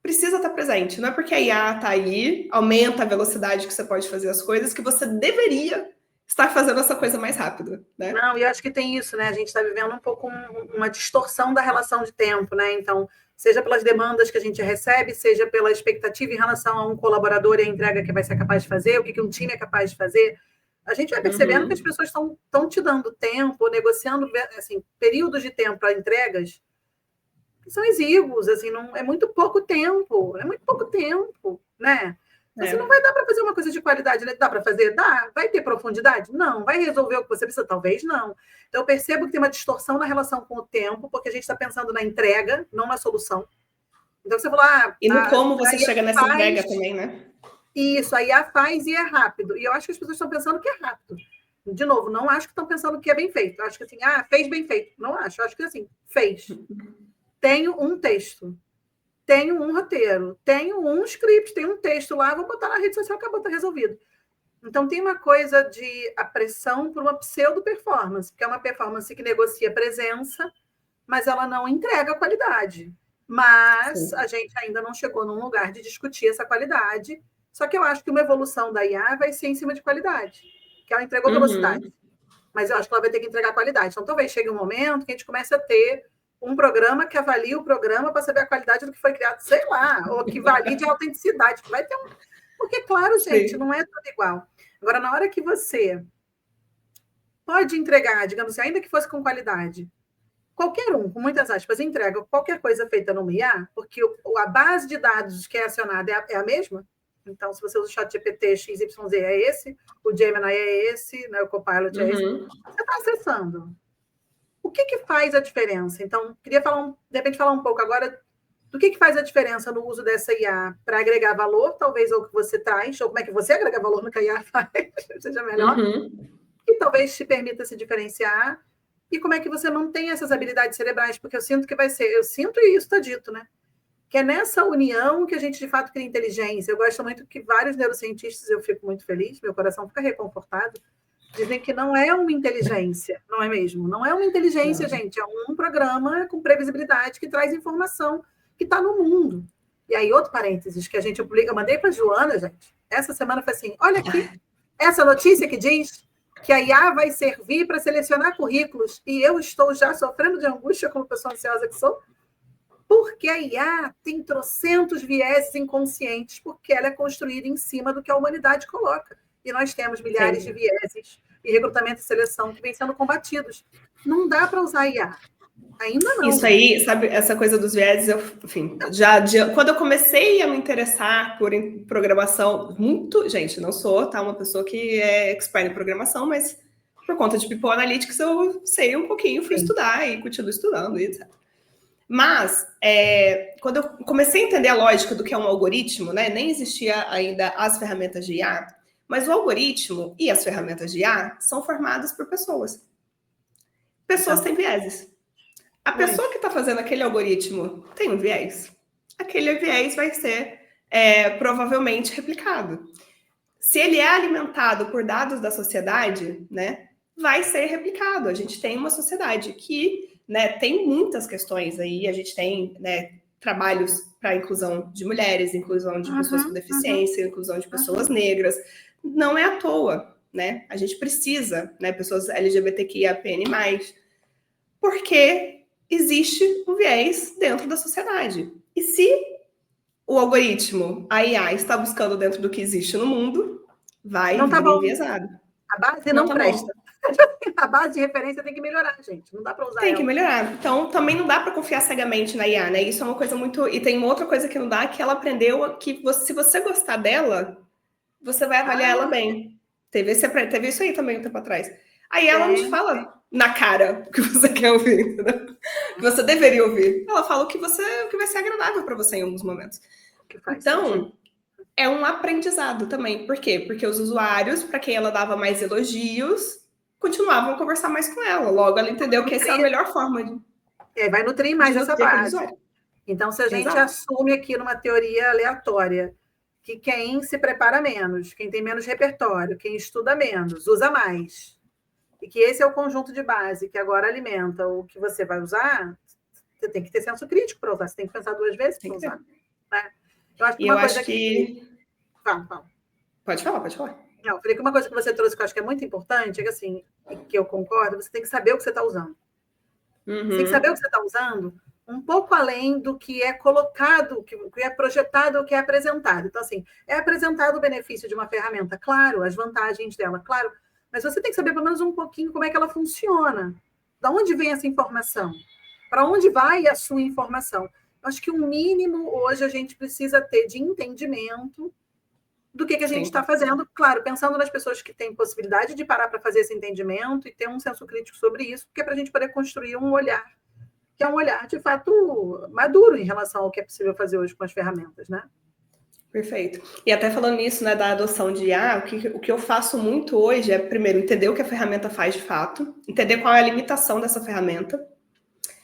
precisa estar presente. Não é porque a IA está aí, aumenta a velocidade que você pode fazer as coisas, que você deveria estar fazendo essa coisa mais rápido, né? Não, e eu acho que tem isso, né? A gente está vivendo um pouco uma distorção da relação de tempo, né? Então, seja pelas demandas que a gente recebe, seja pela expectativa em relação a um colaborador e a entrega que vai ser capaz de fazer, o que um time é capaz de fazer, a gente vai percebendo que as pessoas estão te dando tempo, negociando assim, períodos de tempo para entregas que são exíguos, assim, não, é muito pouco tempo, né? Você não vai dar para fazer uma coisa de qualidade, né? Dá para fazer? Dá. Vai ter profundidade? Não. Vai resolver o que você precisa? Talvez não. Então, eu percebo que tem uma distorção na relação com o tempo, porque a gente está pensando na entrega, não na solução. Então, você falou... e no como você chega nessa entrega também, né? Isso, a IA faz e é rápido. E eu acho que as pessoas estão pensando que é rápido. De novo, não acho que estão pensando que é bem feito. Eu acho que assim, fez bem feito. Não acho. Eu acho que assim, fez. Tenho um texto. Tenho um roteiro, tenho um script, tenho um texto lá, vou botar na rede social, acabou, está resolvido. Então, tem uma coisa de a pressão por uma pseudo-performance, que é uma performance que negocia presença, mas ela não entrega qualidade. Mas a gente ainda não chegou num lugar de discutir essa qualidade, só que eu acho que uma evolução da IA vai ser em cima de qualidade, que ela entregou velocidade, mas eu acho que ela vai ter que entregar qualidade. Então, talvez chegue um momento que a gente comece a ter um programa que avalie o programa para saber a qualidade do que foi criado, sei lá, ou que valide a autenticidade. Vai ter Porque, claro, gente, não é tudo igual. Agora, na hora que você pode entregar, digamos assim, ainda que fosse com qualidade, qualquer um, com muitas aspas, entrega qualquer coisa feita no IA, porque a base de dados que é acionada é a mesma. Então, se você usa o ChatGPT XYZ é esse, o Gemini é esse, né, o Copilot é esse, você está acessando. O que faz a diferença? Então, queria de repente falar um pouco agora do que faz a diferença no uso dessa IA para agregar valor, talvez ao que você traz, ou como é que você agrega valor no que a IA faz, seja melhor, e talvez te permita se diferenciar, e como é que você mantém essas habilidades cerebrais, porque eu sinto que vai ser, e isso está dito, né? Que é nessa união que a gente, de fato, cria inteligência. Eu gosto muito que vários neurocientistas, eu fico muito feliz, meu coração fica reconfortado, dizem que não é uma inteligência, não é mesmo? Não é uma inteligência, gente, é um programa com previsibilidade que traz informação que está no mundo. E aí, outro parênteses que a gente publica, eu mandei para a Joana, gente, essa semana foi assim, olha aqui, essa notícia que diz que a IA vai servir para selecionar currículos, e eu estou já sofrendo de angústia como pessoa ansiosa que sou, porque a IA tem trocentos vieses inconscientes, porque ela é construída em cima do que a humanidade coloca. E nós temos milhares de vieses e recrutamento e seleção que vêm sendo combatidos. Não dá para usar IA. Ainda não. Isso aí, sabe, essa coisa dos vieses, enfim, quando eu comecei a me interessar por programação, gente, não sou, tá, uma pessoa que é expert em programação, mas por conta de People Analytics eu sei um pouquinho, fui estudar e continuo estudando, etc. Mas, quando eu comecei a entender a lógica do que é um algoritmo, né, nem existia ainda as ferramentas de IA, mas o algoritmo e as ferramentas de IA são formadas por pessoas. Pessoas têm vieses. A pessoa que está fazendo aquele algoritmo tem um viés. Aquele viés vai ser provavelmente replicado. Se ele é alimentado por dados da sociedade, né, vai ser replicado. A gente tem uma sociedade que, né, tem muitas questões aí. A gente tem, né, trabalhos para inclusão de mulheres, inclusão de pessoas com deficiência, inclusão de pessoas negras. Não é à toa, né? A gente precisa, né, pessoas LGBTQIAPN+, porque existe um viés dentro da sociedade. E se o algoritmo, a IA, está buscando dentro do que existe no mundo, vai vir enviesado. A base não presta. A base de referência tem que melhorar, gente. Não dá para usar Tem que melhorar. Então, também não dá para confiar cegamente na IA, né? Isso é uma coisa muito... E tem uma outra coisa que não dá, que ela aprendeu que se você gostar dela, você vai avaliar ela bem. Teve isso aí também um tempo atrás. Aí ela não te fala na cara o que você quer ouvir, né? O que você deveria ouvir. Ela fala o que vai ser agradável para você em alguns momentos. Então, é um aprendizado também. Por quê? Porque os usuários, para quem ela dava mais elogios, continuavam a conversar mais com ela. Logo, ela entendeu que essa é a melhor forma de... vai nutrir mais essa base. Então, se a gente assume aqui numa teoria aleatória que quem se prepara menos, quem tem menos repertório, quem estuda menos, usa mais, e que esse é o conjunto de base que agora alimenta o que você vai usar, você tem que ter senso crítico para usar, você tem que pensar 2 vezes para usar. Né? Eu acho que uma coisa que... Fala. Pode falar. Não, eu falei que uma coisa que você trouxe que eu acho que é muito importante, é que assim, que eu concordo, você tem que saber o que você está usando. Você tem que saber o que você está usando um pouco além do que é colocado, o que é projetado, o que é apresentado. Então, assim, é apresentado o benefício de uma ferramenta, claro, as vantagens dela, claro, mas você tem que saber pelo menos um pouquinho como é que ela funciona. De onde vem essa informação? Para onde vai a sua informação? Eu acho que o mínimo hoje a gente precisa ter de entendimento do que a gente está fazendo, claro, pensando nas pessoas que têm possibilidade de parar para fazer esse entendimento e ter um senso crítico sobre isso, porque é para a gente poder construir um olhar, que é um olhar, de fato, maduro em relação ao que é possível fazer hoje com as ferramentas, né? Perfeito. E até falando nisso, né, da adoção de IA, o que eu faço muito hoje é, primeiro, entender o que a ferramenta faz de fato, entender qual é a limitação dessa ferramenta.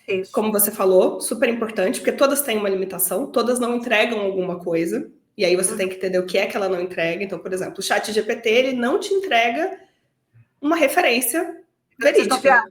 Isso. Como você falou, super importante, porque todas têm uma limitação, todas não entregam alguma coisa, e aí você tem que entender o que é que ela não entrega. Então, por exemplo, o ChatGPT, ele não te entrega uma referência verídica.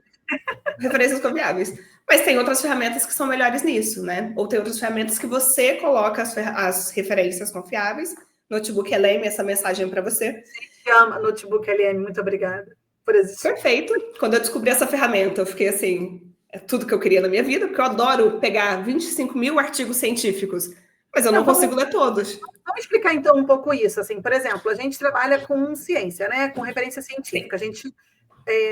Referências confiáveis. Mas tem outras ferramentas que são melhores nisso, né? Ou tem outras ferramentas que você coloca as referências confiáveis. Notebook LM, essa mensagem para você. Se chama Notebook LM, muito obrigada por existir. Perfeito. Quando eu descobri essa ferramenta, eu fiquei assim, é tudo que eu queria na minha vida, porque eu adoro pegar 25 mil artigos científicos, mas eu não consigo ler todos. Vamos explicar, então, um pouco isso. Assim, por exemplo, a gente trabalha com ciência, né? Com referência científica. A gente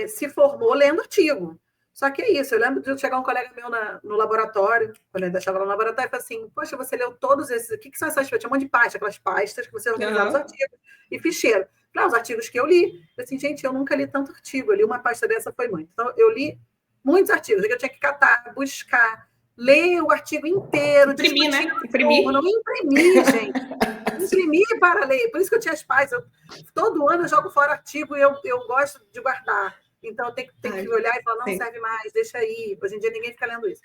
se formou lendo artigo. Só que é isso. Eu lembro de chegar um colega meu no laboratório, quando eu ainda estava no laboratório, e falei assim, poxa, você leu todos esses... O que são essas... Tinha um monte de pasta, aquelas pastas que você organizava os artigos e ficheiro. Os artigos que eu li. Eu falei assim, gente, eu nunca li tanto artigo. Eu li uma pasta dessa, foi muito. Então, eu li muitos artigos. Eu tinha que catar, buscar, ler o artigo inteiro. Imprimir, né? Imprimir. Não imprimi, gente. Imprimir para ler. Por isso que eu tinha as pastas. Todo ano eu jogo fora artigo e eu gosto de guardar. Então, eu tenho que olhar e falar, não serve mais, deixa aí. Hoje em dia, ninguém fica lendo isso.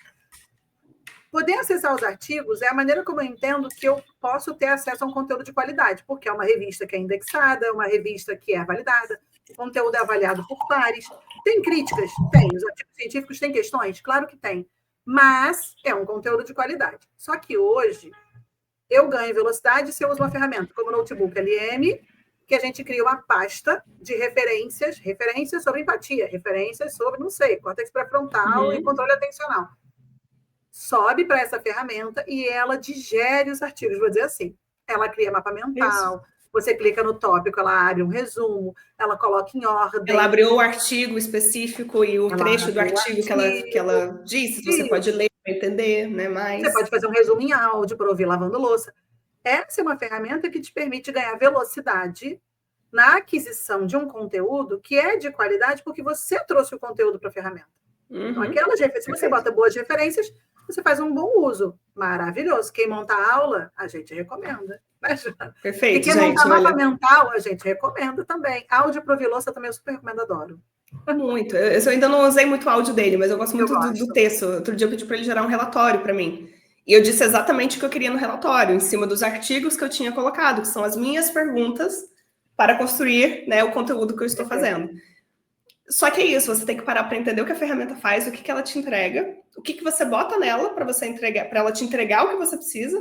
Poder acessar os artigos é a maneira como eu entendo que eu posso ter acesso a um conteúdo de qualidade, porque é uma revista que é indexada, uma revista que é validada, o conteúdo é avaliado por pares. Tem críticas? Tem. Os artigos científicos têm questões? Claro que tem. Mas é um conteúdo de qualidade. Só que hoje, eu ganho velocidade se eu uso uma ferramenta como o Notebook LM, que a gente cria uma pasta de referências sobre empatia, referências sobre, não sei, córtex pré-frontal e controle atencional. Sobe para essa ferramenta e ela digere os artigos. Vou dizer assim, ela cria mapa mental, você clica no tópico, ela abre um resumo, ela coloca em ordem. Ela abriu o artigo específico e o trecho do artigo que ela disse, você pode ler para entender, né? Mais. Você pode fazer um resumo em áudio para ouvir lavando louça. Essa é uma ferramenta que te permite ganhar velocidade na aquisição de um conteúdo que é de qualidade porque você trouxe o conteúdo para a ferramenta. Então, se você bota boas referências, você faz um bom uso. Maravilhoso. Quem monta a aula, a gente recomenda. Perfeito, e quem monta mapa mental, a gente recomenda também. Áudio para ouvir louça também eu super recomendo, adoro. Muito. Eu ainda não usei muito o áudio dele, mas eu gosto muito do texto. Outro dia eu pedi para ele gerar um relatório para mim. E eu disse exatamente o que eu queria no relatório, em cima dos artigos que eu tinha colocado, que são as minhas perguntas para construir, né, o conteúdo que eu estou fazendo. Só que é isso, você tem que parar para entender o que a ferramenta faz, o que ela te entrega, o que você bota nela para você entregar, para ela te entregar o que você precisa,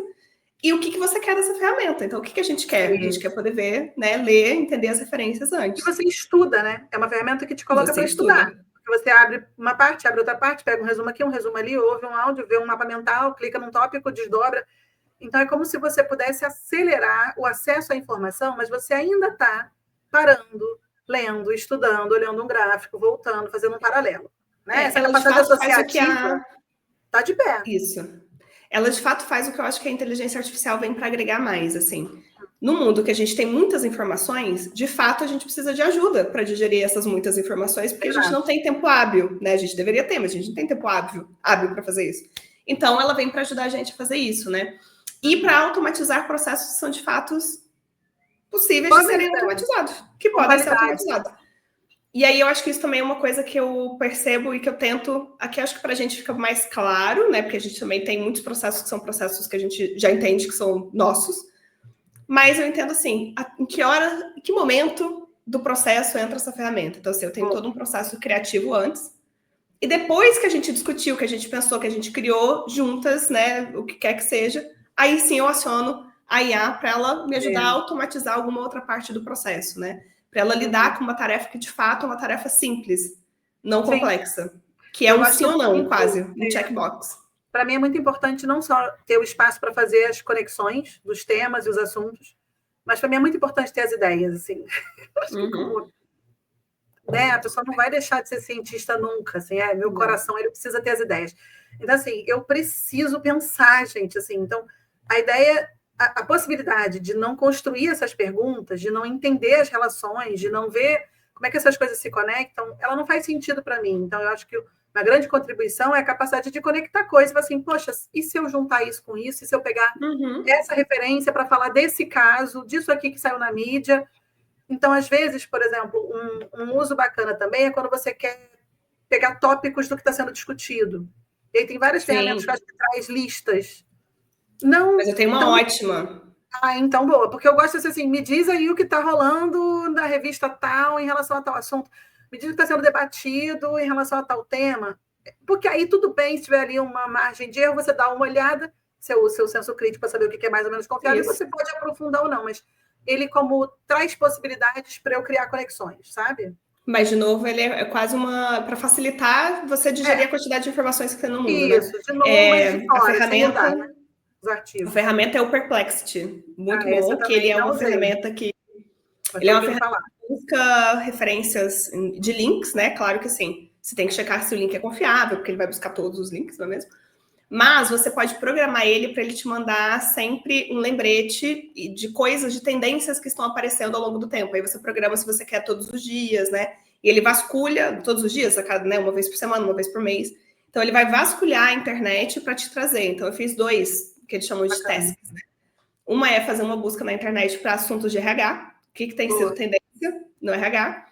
e o que você quer dessa ferramenta. Então, o que a gente quer? A gente quer poder ver, né, ler, entender as referências antes. E você estuda, né? É uma ferramenta que te coloca para estudar. Você abre uma parte, abre outra parte, pega um resumo aqui, um resumo ali, ouve um áudio, vê um mapa mental, clica num tópico, desdobra. Então, é como se você pudesse acelerar o acesso à informação, mas você ainda está parando, lendo, estudando, olhando um gráfico, voltando, fazendo um paralelo. Né? Essa capacidade associativa está de pé. Isso. Ela, de fato, faz o que eu acho que a inteligência artificial vem para agregar mais, assim. No mundo que a gente tem muitas informações, de fato, a gente precisa de ajuda para digerir essas muitas informações, porque a gente não tem tempo hábil, né? A gente deveria ter, mas a gente não tem tempo hábil para fazer isso. Então, ela vem para ajudar a gente a fazer isso, né? E para automatizar processos que são, de fato, possíveis de serem automatizados, que podem ser automatizados. E aí eu acho que isso também é uma coisa que eu percebo e que eu tento, aqui acho que para a gente fica mais claro, né? Porque a gente também tem muitos processos que são processos que a gente já entende que são nossos, mas eu entendo assim, em que hora, em que momento do processo entra essa ferramenta. Então, assim, eu tenho todo um processo criativo antes, e depois que a gente discutiu, que a gente pensou, que a gente criou juntas, né, o que quer que seja, aí sim eu aciono a IA para ela me ajudar a automatizar alguma outra parte do processo, né? Para ela lidar com uma tarefa que, de fato, é uma tarefa simples, não complexa. Que é Eu um gosto sim ou não, muito, quase, um checkbox. Para mim é muito importante não só ter o espaço para fazer as conexões dos temas e os assuntos, mas para mim é muito importante ter as ideias, assim. Como, né, a pessoa não vai deixar de ser cientista nunca, assim, meu coração, ele precisa ter as ideias. Então, assim, eu preciso pensar, gente, assim, então, a ideia, a possibilidade de não construir essas perguntas, de não entender as relações, de não ver como é que essas coisas se conectam, ela não faz sentido para mim. Então, eu acho que uma grande contribuição é a capacidade de conectar coisas, assim, poxa, e se eu juntar isso com isso, e se eu pegar essa referência para falar desse caso, disso aqui que saiu na mídia. Então, às vezes, por exemplo, um uso bacana também é quando você quer pegar tópicos do que está sendo discutido. E aí tem várias ferramentas que acho que traz listas. Não, mas eu tenho uma ótima. Então boa, porque eu gosto assim, me diz aí o que está rolando na revista tal em relação a tal assunto, me diz o que está sendo debatido em relação a tal tema, porque aí tudo bem, se tiver ali uma margem de erro, você dá uma olhada, seu senso crítico para saber o que é mais ou menos confiável, e você pode aprofundar ou não, mas ele como traz possibilidades para eu criar conexões, sabe? Mas, de novo, ele é quase uma... Para facilitar você digerir a quantidade de informações que tem no mundo, Isso, né? de novo, mas de fora, a ferramenta, sem mudar, né? Os a artigos. ferramenta é o Perplexity. Muito bom, que ele é uma ferramenta que... Mas ele é uma ferramenta que busca referências de links, né? Claro que sim. Você tem que checar se o link é confiável, porque ele vai buscar todos os links, não é mesmo? Mas você pode programar ele para ele te mandar sempre um lembrete de coisas, de tendências que estão aparecendo ao longo do tempo. Aí você programa se você quer todos os dias, né? E ele vasculha todos os dias, a cada, né, uma vez por semana, uma vez por mês. Então ele vai vasculhar a internet para te trazer. Então eu fiz 2 que eles chamam de tasks, né? Uma é fazer uma busca na internet para assuntos de RH, o que tem sido tendência no RH,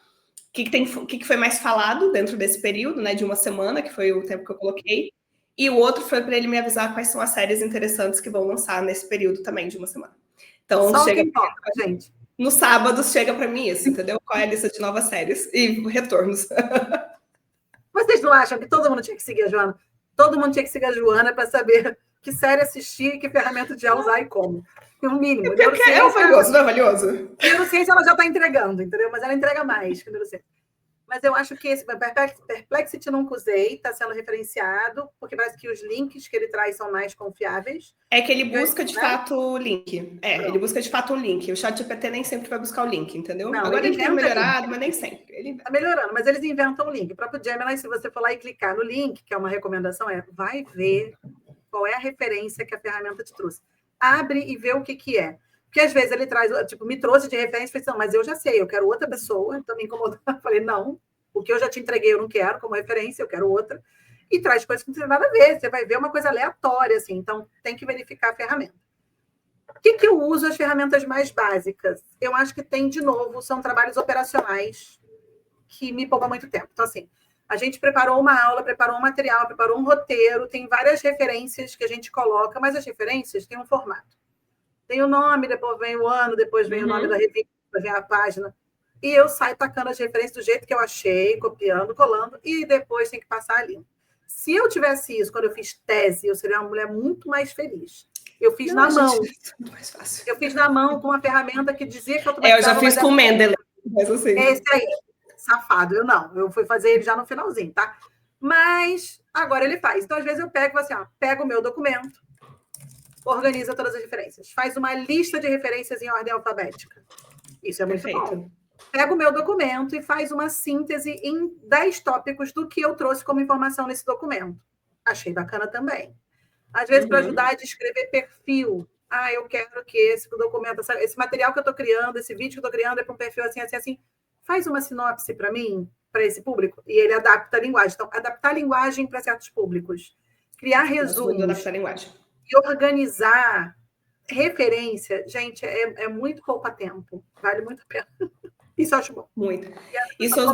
o que foi mais falado dentro desse período, né, de uma semana, que foi o tempo que eu coloquei. E o outro foi para ele me avisar quais são as séries interessantes que vão lançar nesse período também de uma semana. Então, só chega importa, gente. No sábado chega para mim isso, entendeu? Qual é a lista de novas séries e retornos. Vocês não acham que todo mundo tinha que seguir a Joana? Todo mundo tinha que seguir a Joana para saber que série assistir, que ferramenta de usar e como. O mínimo. É valioso, não é valioso? Neurociência ela já está entregando, entendeu? Mas ela entrega mais que neurociência. Mas eu acho que esse Perplexity nunca usei, está sendo referenciado, porque parece que os links que ele traz são mais confiáveis. É que ele busca de fato o link. Ele busca de fato um link. O ChatGPT nem sempre vai buscar o link, entendeu? Não, agora ele tem melhorado, mas nem sempre. Está melhorando, mas eles inventam o link. O próprio Gemini, se você for lá e clicar no link, que é uma recomendação, vai ver qual é a referência que a ferramenta te trouxe. Abre e vê o que é. Porque às vezes ele traz, tipo, me trouxe de referência e falei, mas eu já sei, eu quero outra pessoa, então me incomodou. Eu falei, não, o que eu já te entreguei eu não quero como referência, eu quero outra. E traz coisas que não tem nada a ver, você vai ver uma coisa aleatória, assim, então tem que verificar a ferramenta. O que eu uso as ferramentas mais básicas? Eu acho que tem, de novo, são trabalhos operacionais que me poupam muito tempo. Então, assim, a gente preparou uma aula, preparou um material, preparou um roteiro, tem várias referências que a gente coloca, mas as referências têm um formato. Tem o nome, depois vem o ano, depois vem o nome da revista, depois vem a página. E eu saio tacando as referências do jeito que eu achei, copiando, colando, e depois tem que passar ali. Se eu tivesse isso quando eu fiz tese, eu seria uma mulher muito mais feliz. Eu fiz na mão. Muito mais fácil. Eu fiz na mão com uma ferramenta que dizia que eu eu já fiz com o Mendeley. Mas assim. Esse aí, safado, eu não. Eu fui fazer ele já no finalzinho, tá? Mas agora ele faz. Então, às vezes, eu pego assim, pego o meu documento, organiza todas as referências, faz uma lista de referências em ordem alfabética. Isso é muito bom. Pega o meu documento e faz uma síntese em 10 tópicos do que eu trouxe como informação nesse documento. Achei bacana também. Às vezes, para ajudar a descrever perfil. Eu quero que esse documento, esse material que eu estou criando, esse vídeo que eu estou criando é para um perfil assim, assim, assim. Faz uma sinopse para mim, para esse público, e ele adapta a linguagem. Então, adaptar a linguagem para certos públicos. Criar resumos. Adaptar a linguagem. E organizar referência, gente, é muito poupa tempo. Vale muito a pena. Isso eu acho bom. Muito. Isso eu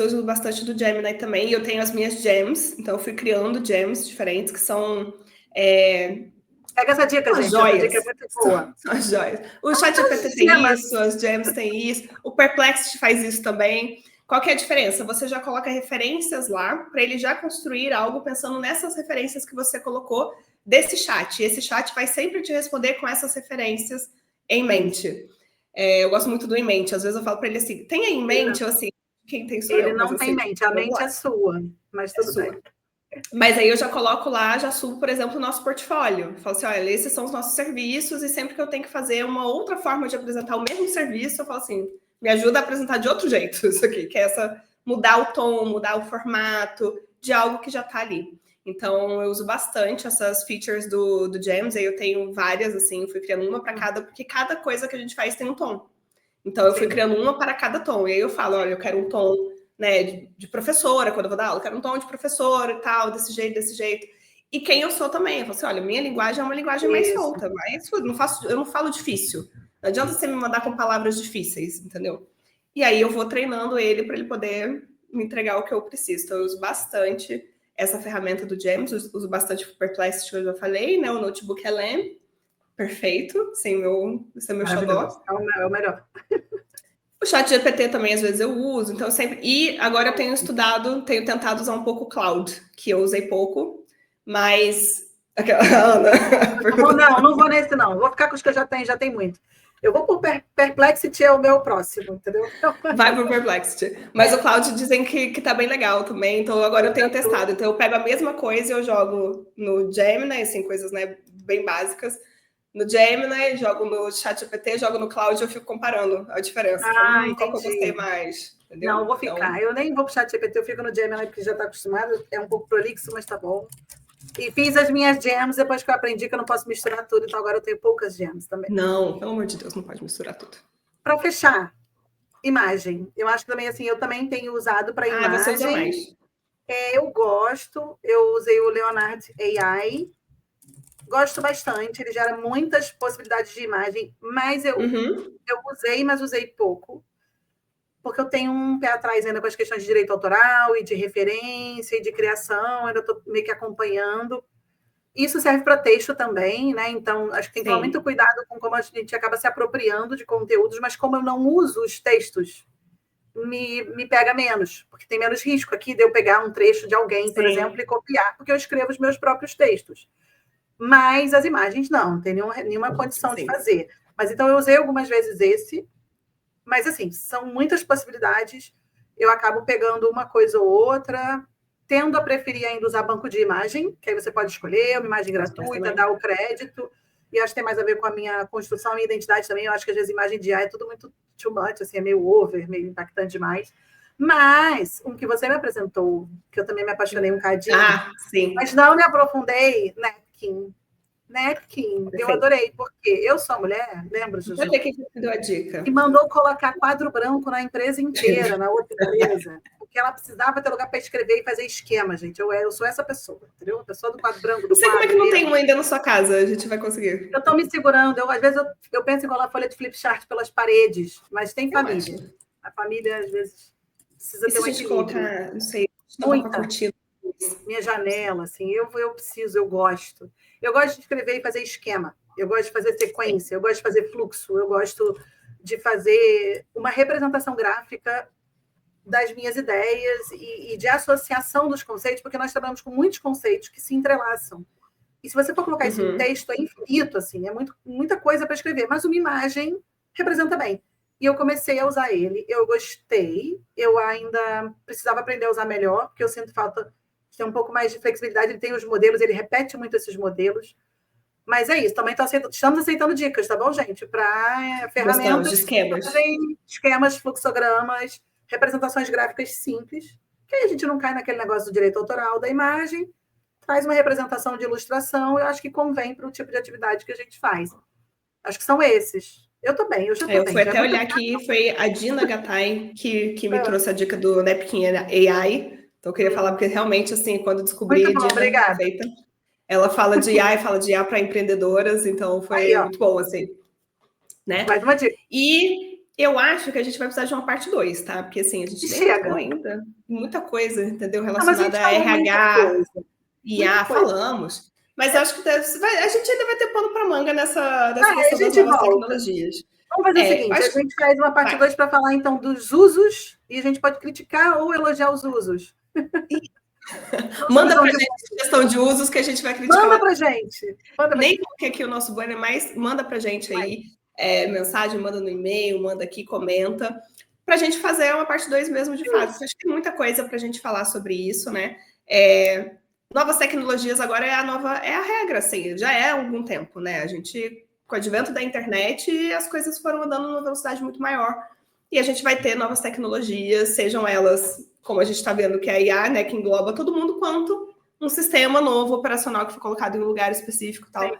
uso bastante do Gemini também. E eu tenho as minhas gems, então eu fui criando gems diferentes que são. Pega essa dica, gente. Joias. Essa dica é muito boa. São as joias. O ChatGPT tem isso, as gems têm isso, o Perplexity faz isso também. Qual que é a diferença? Você já coloca referências lá para ele já construir algo pensando nessas referências que você colocou desse chat. E esse chat vai sempre te responder com essas referências em mente. Eu gosto muito do em mente. Às vezes eu falo para ele assim, tenha em mente, ou assim, quem tem sou eu. Ele não tem em mente, a mente é sua, mas tudo bem. Mas aí eu já coloco lá, já subo, por exemplo, o nosso portfólio. Falo assim, olha, esses são os nossos serviços, e sempre que eu tenho que fazer uma outra forma de apresentar o mesmo serviço, eu falo assim, me ajuda a apresentar de outro jeito isso aqui, que é mudar o tom, mudar o formato de algo que já está ali. Então, eu uso bastante essas features do Gems, aí eu tenho várias, assim, fui criando uma para cada, porque cada coisa que a gente faz tem um tom. Então, eu fui criando uma para cada tom. E aí eu falo, olha, eu quero um tom, né, de professora, quando eu vou dar aula, eu quero um tom de professora e tal, desse jeito. E quem eu sou também. Eu falo assim, olha, minha linguagem é uma linguagem mais solta, mas eu não falo difícil. Não adianta você me mandar com palavras difíceis, entendeu? E aí eu vou treinando ele para ele poder me entregar o que eu preciso. Então, eu uso bastante essa ferramenta do Gems, uso bastante o Perplexity, que eu já falei, né? O Notebook LM, perfeito, esse é meu xodó. É o melhor. O ChatGPT também, às vezes, eu uso, então sempre... E agora eu tenho tentado usar um pouco o Cloud, que eu usei pouco, mas... Não vou nesse, não. Vou ficar com os que eu já tenho muito. Eu vou por Perplexity, é o meu próximo, entendeu? Vai por Perplexity. Mas o Cloud dizem que tá bem legal também, então agora eu tenho testado. Então eu pego a mesma coisa e eu jogo no Gemini, assim, coisas, né, bem básicas. No Gemini, jogo no ChatGPT, jogo no Cloud e eu fico comparando a diferença. Qual que eu gostei mais, entendeu? Não, eu vou ficar. Então... Eu nem vou pro ChatGPT, eu fico no Gemini, porque já tá acostumado. É um pouco prolixo, mas tá bom. E fiz as minhas gems depois que eu aprendi que eu não posso misturar tudo, então agora eu tenho poucas gems também. Não, pelo amor de Deus, não pode misturar tudo. Para fechar, imagem. Eu acho que também, assim, eu também tenho usado para imagem. Você usa mais. Eu gosto. Eu usei o Leonard AI. Gosto bastante. Ele gera muitas possibilidades de imagem, mas eu usei, mas usei pouco. Porque eu tenho um pé atrás ainda com as questões de direito autoral e de referência e de criação, ainda estou meio que acompanhando. Isso serve para texto também, né? Então, acho que tem que tomar muito cuidado com como a gente acaba se apropriando de conteúdos, mas como eu não uso os textos, me pega menos, porque tem menos risco aqui de eu pegar um trecho de alguém, por exemplo, e copiar, porque eu escrevo os meus próprios textos. Mas as imagens não tem nenhuma condição de fazer. Mas então eu usei algumas vezes esse. Mas, assim, são muitas possibilidades. Eu acabo pegando uma coisa ou outra, tendo a preferir ainda usar banco de imagem, que aí você pode escolher uma imagem gratuita, dar o crédito. E acho que tem mais a ver com a minha construção, a minha identidade também. Eu acho que, às vezes, imagem de AI é tudo muito too much, assim, é meio over, meio impactante demais. Mas, um que você me apresentou, que eu também me apaixonei um cadinho, sim. Mas não me aprofundei, Napkin, eu adorei, porque eu sou mulher, lembra, Juju? Olha quem te deu a dica. E mandou colocar quadro branco na empresa inteira, na outra empresa, porque ela precisava ter lugar para escrever e fazer esquema, gente. Eu sou essa pessoa, entendeu? A pessoa do quadro branco. Não sei como é que não tem um ainda na sua casa, a gente vai conseguir. Eu estou me segurando, às vezes eu penso em colar folha de flipchart pelas paredes, mas tem família. A família, às vezes, precisa ter um equilíbrio. Colocar, não sei, muita. Minha janela, assim, eu preciso, eu gosto. Eu gosto de escrever e fazer esquema. Eu gosto de fazer sequência, eu gosto de fazer fluxo, eu gosto de fazer uma representação gráfica das minhas ideias e de associação dos conceitos, porque nós trabalhamos com muitos conceitos que se entrelaçam. E se você for colocar isso em texto, é infinito, assim, é muita coisa para escrever, mas uma imagem representa bem. E eu comecei a usar ele, eu gostei, eu ainda precisava aprender a usar melhor, porque eu sinto falta de ter um pouco mais de flexibilidade. Ele tem os modelos, ele repete muito esses modelos. Mas é isso, também estamos aceitando dicas, tá bom, gente? Para ferramentas, esquemas, fluxogramas, representações gráficas simples, que aí a gente não cai naquele negócio do direito autoral da imagem, traz uma representação de ilustração, eu acho que convém para o tipo de atividade que a gente faz. Acho que são esses. Eu tô bem, eu já tô bem. Eu fui até olhar aqui, foi a Dina Gattai que me trouxe a dica do Napkin AI. Então, eu queria falar, porque realmente, assim, quando eu descobri muito bom, obrigada. Feita, ela fala de IA para empreendedoras, então foi muito bom, assim. Né? Mais uma dica. E Eu acho que a gente vai precisar de uma parte 2, tá? Porque, assim, a gente Chega ainda muita coisa, entendeu? Não, mas a gente Relacionada a falou muita RH, coisa. IA, coisa. falamos. Mas acho que a gente ainda vai ter pano para manga dessa a questão das gente novas volta. tecnologias. Vamos fazer o seguinte: a gente faz uma parte 2 para falar, então, dos usos, e a gente pode criticar ou elogiar os usos. Manda pra gente sugestão de usos que a gente vai criticar. Manda pra gente. Nem porque aqui o nosso banner, mas manda pra gente aí mensagem, manda no e-mail, manda aqui, comenta, pra gente fazer uma parte 2 mesmo de fato. Acho que tem muita coisa pra gente falar sobre isso, né? Novas tecnologias agora é a regra, assim, já é há algum tempo, né? A gente, com o advento da internet, as coisas foram andando numa velocidade muito maior. E a gente vai ter novas tecnologias, sejam elas, como a gente está vendo que é a IA, né, que engloba todo mundo, quanto um sistema novo operacional que foi colocado em um lugar específico e tal. Sim.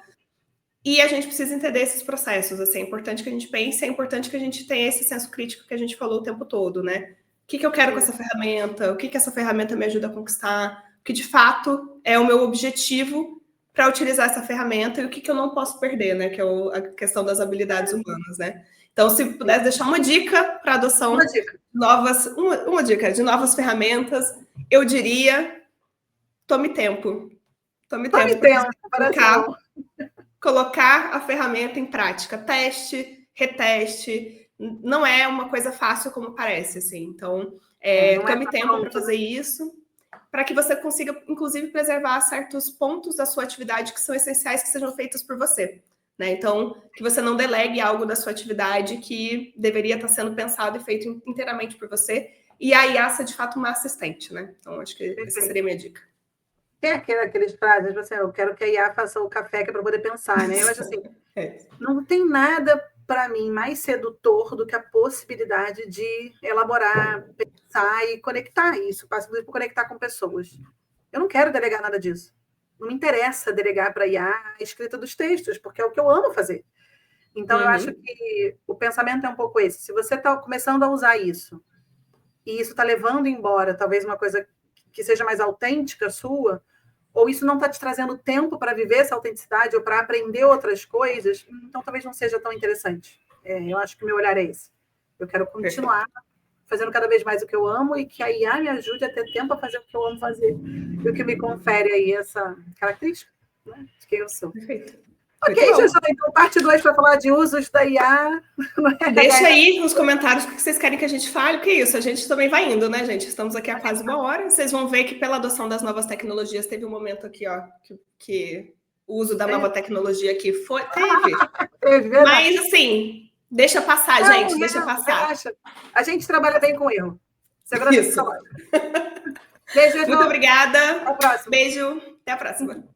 E a gente precisa entender esses processos, assim, é importante que a gente pense, é importante que a gente tenha esse senso crítico que a gente falou o tempo todo, né? O que eu quero com essa ferramenta? O que essa ferramenta me ajuda a conquistar? O que, de fato, é o meu objetivo para utilizar essa ferramenta e o que eu não posso perder, né? Que é a questão das habilidades humanas, né? Então, se pudesse deixar uma dica para adoção uma dica de novas ferramentas, eu diria: tome tempo. Tome tempo para colocar a ferramenta em prática. Teste, reteste. Não é uma coisa fácil como parece, assim. Então, tome tempo para fazer isso, para que você consiga, inclusive, preservar certos pontos da sua atividade que são essenciais que sejam feitos por você. Né? Então, que você não delegue algo da sua atividade que deveria estar sendo pensado e feito inteiramente por você, e a IA ser, de fato, uma assistente, né? Então, acho que essa seria a minha dica. Tem aqueles frases, assim, eu quero que a IA faça o café que é para poder pensar, né? Eu acho assim, não tem nada, para mim, mais sedutor do que a possibilidade de elaborar, pensar e conectar isso, por conectar com pessoas. Eu não quero delegar nada disso. Não me interessa delegar para a IA a escrita dos textos, porque é o que eu amo fazer. Então, eu acho que o pensamento é um pouco esse. Se você está começando a usar isso, e isso está levando embora talvez uma coisa que seja mais autêntica sua, ou isso não está te trazendo tempo para viver essa autenticidade ou para aprender outras coisas, então talvez não seja tão interessante. Eu acho que o meu olhar é esse. Eu quero continuar fazendo cada vez mais o que eu amo e que a IA me ajude a ter tempo a fazer o que eu amo fazer. E o que me confere aí essa característica, né, de quem eu sou. Perfeito. Ok, Jojo, então parte 2 para falar de usos da IA. Deixa aí nos comentários o que vocês querem que a gente fale, porque isso, a gente também vai indo, né, gente? Estamos aqui há quase uma hora. Vocês vão ver que pela adoção das novas tecnologias teve um momento aqui, ó, que o uso da nova tecnologia aqui teve. Mas, assim, deixa passar, gente, deixa passar. Relaxa. A gente trabalha bem com erro. Isso. Beijo, muito obrigada. Até a próxima. Beijo, até a próxima.